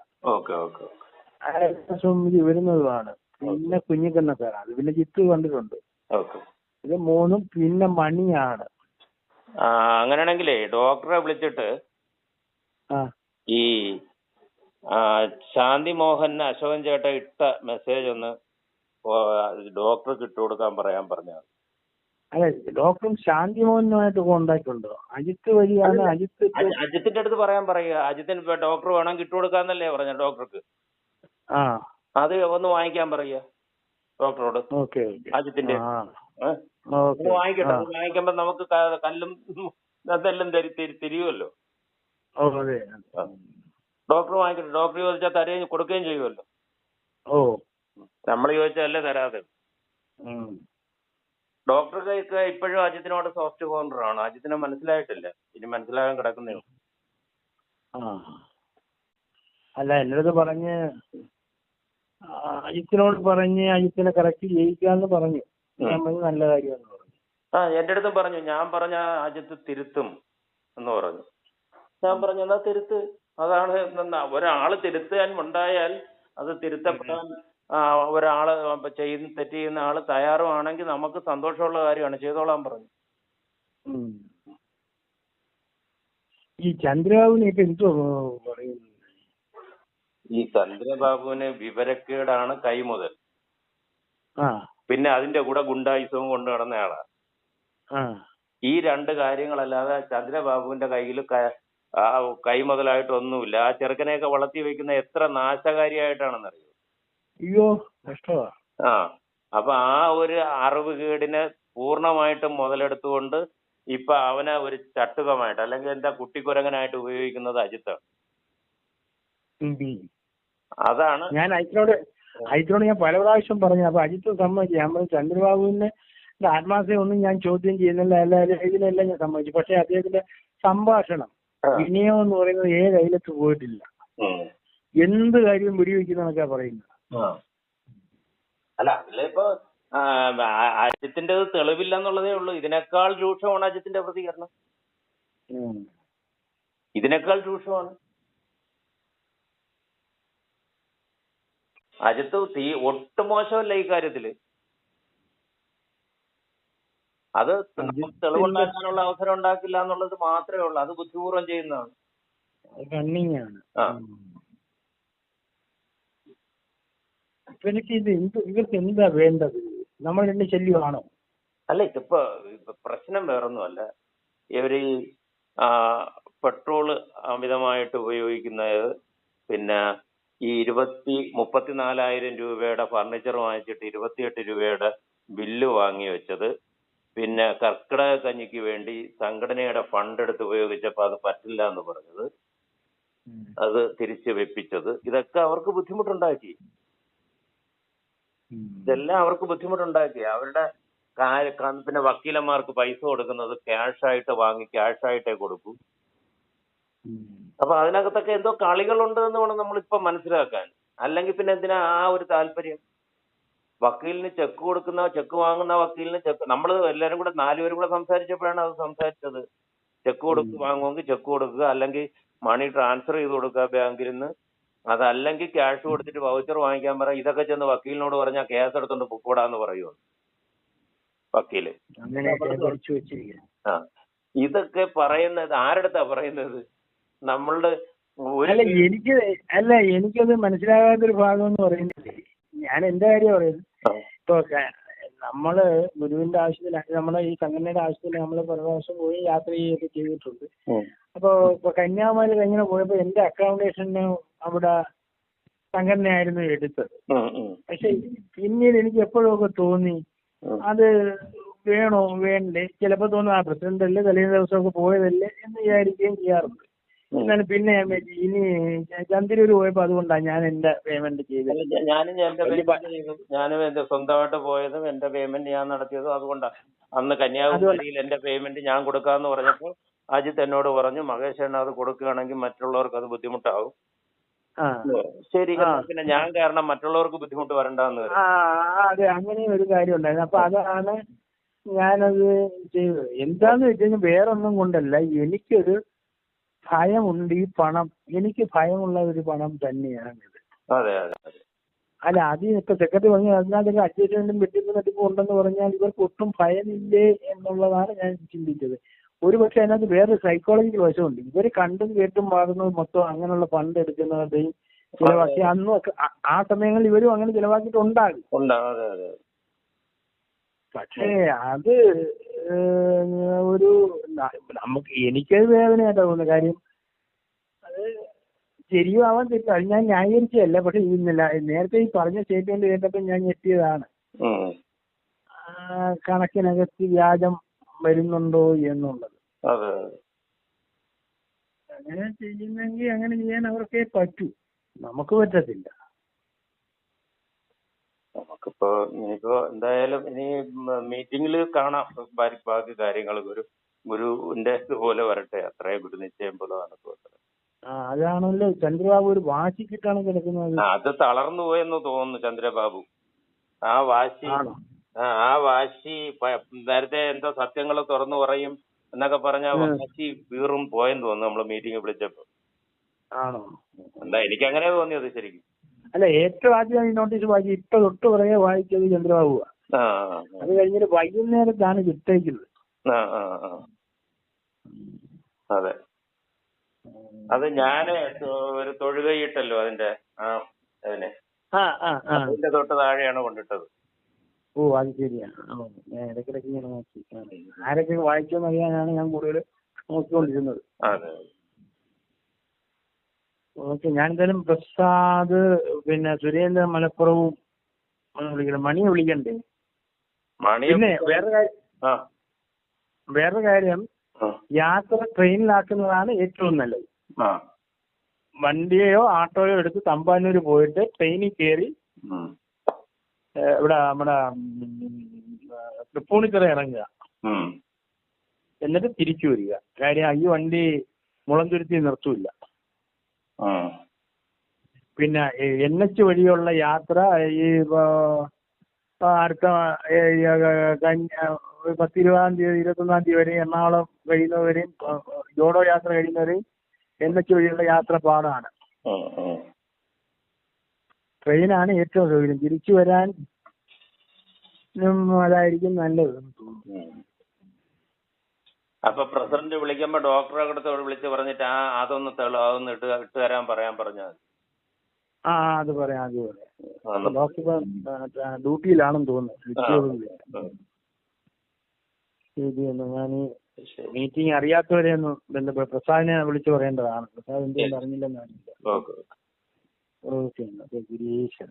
ഇത് വരുന്നതുമാണ്. പിന്നെ കുഞ്ഞിക്കണ്ണ സാറാണ്, പിന്നെ ജിത്തു കണ്ടിട്ടുണ്ട്. ഇത് 3 പിന്നെ മണിയാണ്. അങ്ങനെയാണെങ്കിലേ ഡോക്ടറെ വിളിച്ചിട്ട് ഈ ശാന്തി മോഹന് അശോകൻ ചേട്ട ഇട്ട മെസ്സേജ് ഒന്ന് ഡോക്ടർക്ക് ഇട്ട് കൊടുക്കാൻ പറയാൻ പറഞ്ഞു. അതെ, ഡോക്ടറും ശാന്തി മോഹനുമായിട്ട് കോണ്ടാക്ട് ഉണ്ടോ? അജിത്ത് വഴിയാണ്. അജിത്തിന്റെ അടുത്ത് പറയാൻ പറയുക. അജിത്തിന് ഡോക്ടർ വേണം കിട്ടുകൊടുക്കാന്നല്ലേ പറഞ്ഞ ഡോക്ടർക്ക്. അത് ഒന്ന് വാങ്ങിക്കാൻ പറയുക ഡോക്ടറോട്. അജിത്തിന്റെ വാങ്ങിക്കട്ടെ. വാങ്ങിക്കുമ്പോ നമുക്ക് കല്ലും അതെല്ലാം തിരിയുമല്ലോ. ഡോക്ടർ വാങ്ങിക്കട്ടെ. ഡോക്ടർ ചോദിച്ചാൽ തരുകയും കൊടുക്കുകയും ചെയ്യുമല്ലോ. നമ്മൾ ചോദിച്ചതല്ലേ തരാതെ. ഡോക്ടർക്ക് ഇപ്പോഴും അജിത്തിനോട് സോഫ്റ്റ് കോർണറാണ്. അജിത്തിനെ മനസ്സിലായിട്ടില്ല, ഇനി മനസ്സിലാകാൻ കിടക്കുന്നേ. ആ അല്ല എന്നോട് പറഞ്ഞ് അജിത്തിനോട് പറഞ്ഞ് അജിത്തിനെ കറക്റ്റ് ചെയ്യിക്കാന്ന് പറഞ്ഞു. ഞാൻ പറഞ്ഞു നല്ല കാര്യമെന്ന് പറഞ്ഞു. എന്റെ അടുത്തും പറഞ്ഞു. ഞാൻ പറഞ്ഞ അജിത്ത് തിരുത്തും എന്ന് പറഞ്ഞു. ഞാൻ പറഞ്ഞു എന്നാ തിരുത്ത്. അതാണ് ഒരാള് തിരുത്താൻ ഉണ്ടായാൽ അത് തിരുത്തപ്പെടാൻ ഒരാള് തെറ്റ് ചെയ്യുന്ന ആള് തയ്യാറുമാണെങ്കിൽ നമുക്ക് സന്തോഷമുള്ള കാര്യമാണ്. ചെയ്തോളാൻ പറഞ്ഞു. ഈ ചന്ദ്രബാബുവിനെ ഇപ്പൊ എന്തോ പറയുന്നു? ഈ ചന്ദ്രബാബുവിന് വിവരക്കേടാണ് കൈമുതൽ. പിന്നെ അതിന്റെ കൂടെ ഗുണ്ടായുസവും കൊണ്ട് നടന്നയാളാ. ഈ രണ്ട് കാര്യങ്ങളല്ലാതെ ചന്ദ്രബാബുവിന്റെ കയ്യിൽ കൈമുതലായിട്ടൊന്നുമില്ല. ആ ചെറുക്കനെയൊക്കെ വളർത്തി വെക്കുന്ന എത്ര നാശകാരിയായിട്ടാണെന്നറിയോ? അയ്യോ കഷ്ടമാ. അപ്പൊ ആ ഒരു അറിവുകേടിനെ പൂർണ്ണമായിട്ടും മുതലെടുത്തുകൊണ്ട് ഇപ്പൊ അവനെ ഒരു ചട്ടുകമായിട്ട് അല്ലെങ്കിൽ എന്താ കുട്ടിക്കുരങ്ങനായിട്ട് ഉപയോഗിക്കുന്നത് അജിത്താണ്. അതാണ് ഞാൻ അജിത്തിനോട് ഞാൻ പല പ്രാവശ്യം പറഞ്ഞു. അപ്പൊ അജിത്ത് സമ്മതിച്ചു. ഞാൻ പറഞ്ഞു ചന്ദ്രബാബുവിന്റെ ആത്മാർത്ഥത ഒന്നും ഞാൻ ചോദ്യം ചെയ്യുന്നില്ല, ഇതിനെല്ലാം ഞാൻ സമ്മതിച്ചു. പക്ഷെ അദ്ദേഹത്തിന്റെ സംഭാഷണം വിനയം എന്ന് പറയുന്നത് കയ്യിലെത്ത് പോയിട്ടില്ല. എന്ത് കാര്യവും പിടിവെക്കുന്നതൊക്കെ പറയുന്നത്. അല്ല അതിലിപ്പോ അജിത്തിന്റെ തെളിവില്ല എന്നുള്ളതേ ഉള്ളൂ. ഇതിനേക്കാൾ രൂക്ഷമാണ് അജിത്തിന്റെ പ്രതികരണം. ഇതിനേക്കാൾ രൂക്ഷമാണ്. അജിത്ത് ഒട്ടും മോശമല്ല ഈ കാര്യത്തില്. അത് തെളിവുണ്ടാക്കാനുള്ള അവസരം ഉണ്ടാക്കില്ല എന്നുള്ളത് മാത്രമേ ഉള്ളൂ. അത് ബുദ്ധിപൂർവ്വം ചെയ്യുന്നതാണ്. ഇവർക്ക് എന്താ വേണ്ടത്? നമ്മൾ രണ്ട് ശല്യമാണോ? അല്ല ഇതിപ്പോ പ്രശ്നം വേറൊന്നുമല്ല. ഇവര് പെട്രോള് അമിതമായിട്ട് ഉപയോഗിക്കുന്നത്, പിന്നെ ഈ 34,000 രൂപയുടെ ഫർണിച്ചർ വാങ്ങിച്ചിട്ട് 28 രൂപയുടെ ബില്ല് വാങ്ങി വെച്ചത്, പിന്നെ കർക്കിടക കഞ്ഞിക്ക് വേണ്ടി സംഘടനയുടെ ഫണ്ട് എടുത്ത് ഉപയോഗിച്ചപ്പോൾ അത് പറ്റില്ല എന്ന് പറഞ്ഞത്, അത് തിരിച്ചു വെപ്പിച്ചത്, ഇതൊക്കെ അവർക്ക് ബുദ്ധിമുട്ടുണ്ടാക്കി. ഇതെല്ലാം അവർക്ക് ബുദ്ധിമുട്ടുണ്ടാക്കി. അവരുടെ പിന്നെ വക്കീലന്മാർക്ക് പൈസ കൊടുക്കുന്നത് ക്യാഷായിട്ട് വാങ്ങി ക്യാഷായിട്ടേ കൊടുക്കൂ. അപ്പൊ അതിനകത്തൊക്കെ എന്തോ കളികളുണ്ട് എന്ന് വേണം നമ്മളിപ്പോ മനസ്സിലാക്കാൻ. അല്ലെങ്കിൽ പിന്നെ എന്തിനാ ആ ഒരു താല്പര്യം? വക്കീലിന് ചെക്ക് കൊടുക്കുന്ന ചെക്ക് വാങ്ങുന്ന വക്കീലിന് ചെക്ക്, നമ്മൾ എല്ലാവരും കൂടെ 4 പേരും കൂടെ സംസാരിച്ചപ്പോഴാണ് അത് സംസാരിച്ചത്. ചെക്ക് വാങ്ങുമെങ്കിൽ ചെക്ക് കൊടുക്കുക, അല്ലെങ്കിൽ മണി ട്രാൻസ്ഫർ ചെയ്ത് കൊടുക്കുക ബാങ്കിൽ നിന്ന്, അതല്ലെങ്കിൽ ക്യാഷ് കൊടുത്തിട്ട് വൗച്ചർ വാങ്ങിക്കാൻ പറയാം. ഇതൊക്കെ ചെന്ന് വക്കീലിനോട് പറഞ്ഞാൽ കേസ് എടുത്തോണ്ട് പൊക്കോടാന്ന് പറയുമോ വക്കീല്? ഇതൊക്കെ പറയുന്നത് ആരടുത്താ പറയുന്നത്? നമ്മളുടെ എനിക്കത് മനസ്സിലാകാത്തൊരു ഭാഗം എന്ന് പറയുന്നത്, ഞാൻ എന്റെ കാര്യം പറയുന്നത്, ഇപ്പൊ നമ്മള് ഗുരുവിന്റെ ആവശ്യത്തിന്, നമ്മളെ ഈ സംഘടനയുടെ ആവശ്യത്തിന് നമ്മള് പല പ്രാവശ്യം പോയി യാത്ര ചെയ്യുകയൊക്കെ ചെയ്തിട്ടുണ്ട്. അപ്പൊ ഇപ്പൊ കന്യാകുമാരി കഴിഞ്ഞ പോയപ്പോ എന്റെ അക്കോമഡേഷന് അവിടെ സംഘടനയായിരുന്നു എടുത്തത്. പക്ഷെ പിന്നീട് എനിക്ക് എപ്പോഴൊക്കെ തോന്നി അത് വേണോ വേണ്ടേ, ചിലപ്പോ തോന്നുന്നു ആ പ്രസിഡന്റ് അല്ലേ തലേ ദിവസമൊക്കെ പോയതല്ലേ എന്ന് വിചാരിക്കുകയും ചെയ്യാറുണ്ട്. എന്നാലും പിന്നെ ഇനി ചന്ദ്രൂര് പോയപ്പോ അതുകൊണ്ടാണ് ഞാൻ എന്റെ പേയ്മെന്റ് ചെയ്തത്. ഞാനും എന്റെ സ്വന്തമായിട്ട് പോയതും എന്റെ പേയ്മെന്റ് ഞാൻ നടത്തിയതും അതുകൊണ്ടാണ്. അന്ന് കന്യാകുമാരിയിൽ എന്റെ പേയ്മെന്റ് ഞാൻ കൊടുക്കാന്ന് പറഞ്ഞപ്പോൾ അജിത്ത് എന്നോട് പറഞ്ഞു, മഹേഷ് എണ്ണ അത് കൊടുക്കുകയാണെങ്കിൽ മറ്റുള്ളവർക്ക് അത് ബുദ്ധിമുട്ടാവും. ശരി, പിന്നെ ഞാൻ കാരണം മറ്റുള്ളവർക്ക് ബുദ്ധിമുട്ട് വരണ്ടെന്ന് വരും. അതെ, അങ്ങനെ ഒരു കാര്യം ഉണ്ടായിരുന്നു. അപ്പൊ അതാണ് ഞാനത് ചെയ്തത്. എന്താന്ന് വെച്ച് കഴിഞ്ഞാൽ വേറൊന്നും കൊണ്ടല്ല, എനിക്കൊരു ഭയമുണ്ട്. ഈ പണം എനിക്ക് ഭയമുള്ള ഒരു പണം തന്നെയാണിത്. അല്ല, അത് ഇപ്പൊ സെക്രട്ടറി പറഞ്ഞു അതിനകത്ത് അഡ്ജസ്റ്റ്മെന്റും വെട്ടിപ്പും ഉണ്ടെന്ന് പറഞ്ഞാൽ ഇവർക്ക് ഒട്ടും ഭയമില്ലേ എന്നുള്ളതാണ് ഞാൻ ചിന്തിച്ചത്. ഒരു പക്ഷെ അതിനകത്ത് വേറൊരു സൈക്കോളജിക്കൽ വശമുണ്ട്. ഇവര് കണ്ടും കേട്ടും വാങ്ങുന്നത് മൊത്തം അങ്ങനെയുള്ള ഫണ്ട് എടുക്കുന്നവരുടെയും ചിലവാക്കി അന്നും ആ സമയങ്ങളിൽ ഇവരും അങ്ങനെ ചിലവാക്കിയിട്ടുണ്ടാകും. പക്ഷേ അത് ഒരു നമുക്ക് എനിക്കത് വേദനയായിട്ടാ തോന്നുന്നത്. കാര്യം അത് ശരിയും ആവാൻ തെറ്റും. അത് ഞാൻ ന്യായീകരിച്ചതല്ല. പക്ഷെ നേരത്തെ ഈ പറഞ്ഞ സ്റ്റേറ്റ്മെന്റ് കേട്ടപ്പോൾ ഞാൻ ഞെട്ടിയതാണ്. കണക്കിനകത്ത് വ്യാജം വരുന്നുണ്ടോ എന്നുള്ളത്. അങ്ങനെ ചെയ്യുന്നെങ്കിൽ അങ്ങനെ ചെയ്യാൻ അവർക്കേ പറ്റൂ, നമുക്ക് പറ്റത്തില്ല. നമുക്കിപ്പോ ഇനിയിപ്പോ എന്തായാലും ഇനി മീറ്റിംഗിൽ കാണാം ബാക്കി കാര്യങ്ങൾ. ഗുരുവിന്റെ പോലെ വരട്ടെ, അത്രേ ഗുരു നിശ്ചയം പോലെ നടക്കും. അതാണല്ലോ ചന്ദ്രബാബു ഒരു വാശിക്കിട്ടാണ് കിടക്കുന്നത്. അത് തളർന്നു പോയെന്ന് തോന്നുന്നു ചന്ദ്രബാബു. ആ വാശി നേരത്തെ എന്തോ സത്യങ്ങൾ തുറന്നു പറയും എന്നൊക്കെ പറഞ്ഞ വാശി വീറും പോയെന്ന് തോന്നുന്നു നമ്മള് മീറ്റിംഗ് വിളിച്ചപ്പോ. ആണോ? എന്താ എനിക്ക് അങ്ങനെ തോന്നിയത് ശരിക്കും. അല്ല, ഏറ്റവും ആദ്യം ഈ നോട്ടീസ് വായിച്ചു ഇപ്പൊ തൊട്ട് പുറകെ വായിച്ചത് ചന്ദ്രബാബു. അത് കഴിഞ്ഞിട്ട് വൈകുന്നേരത്താണ് വിട്ടേക്കുന്നത്. അതെ, അത് ഞാന് ഒരു തൊഴുകയിട്ടല്ലോ അതിന്റെ അതിന്റെ തൊട്ട് താഴെയാണ് കൊണ്ടിട്ടത്. ഓ, അത് ശരിയാണ്. ഇടയ്ക്കിടയ്ക്ക് ഇങ്ങനെ നോക്കി ആരൊക്കെ വായിച്ചോന്ന് അറിയാനാണ് ഞാൻ കൂടുതൽ നോക്കിക്കൊണ്ടിരുന്നത്. ഓക്കെ, ഞാൻ എന്തായാലും പ്രസാദ് പിന്നെ സുരേന്ദ്രൻ മലപ്പുറവും വിളിക്കണം. മണിയെ വിളിക്കണ്ടേ? പിന്നെ വേറൊരു കാര്യം, യാത്ര ട്രെയിനിലാക്കുന്നതാണ് ഏറ്റവും നല്ലത്. വണ്ടിയോ ഓട്ടോയോ എടുത്ത് തമ്പാനൂർ പോയിട്ട് ട്രെയിനിൽ കയറി ഇവിടെ നമ്മുടെ തൃപ്പൂണിത്തുറ ഇറങ്ങുക, എന്നിട്ട് തിരിച്ചു വരിക. കാര്യം ഈ വണ്ടി മുളന്തുരുത്തി നിർത്തൂല്ല. പിന്നെ NH വഴിയുള്ള യാത്ര ഈ അടുത്ത 10-20 തീയതി 21 തീയതി വരെയും എറണാകുളം കഴിയുന്നവരെയും ജോഡോ യാത്ര കഴിയുന്നവരെയും NH വഴിയുള്ള യാത്ര പാടാണ്. ട്രെയിനാണ് ഏറ്റവും സൗകര്യം. തിരിച്ചു വരാൻ അതായിരിക്കും നല്ലത്. അപ്പൊ പ്രസിഡന്റ് വിളിക്കുമ്പോ ഡോക്ടറെ അടുത്തോട് വിളിച്ച് പറഞ്ഞിട്ട് അതൊന്ന് ഇട്ട് തരാൻ പറയാൻ പറഞ്ഞാൽ അത് പറയാം. ഡോക്ടർ ഡ്യൂട്ടിയിലാണെന്ന് തോന്നുന്നു. ശരിയെന്ന് ഞാൻ മീറ്റിംഗ് അറിയാത്തവരെ ഒന്ന് ബന്ധപ്പെട്ട പ്രസാദിനെ വിളിച്ചു പറയേണ്ടതാണ്. പ്രസാദ് എന്തുകൊണ്ട് അറിഞ്ഞില്ലെന്ന് അറിയില്ല. ഓക്കെ, ഗിരീഷ്.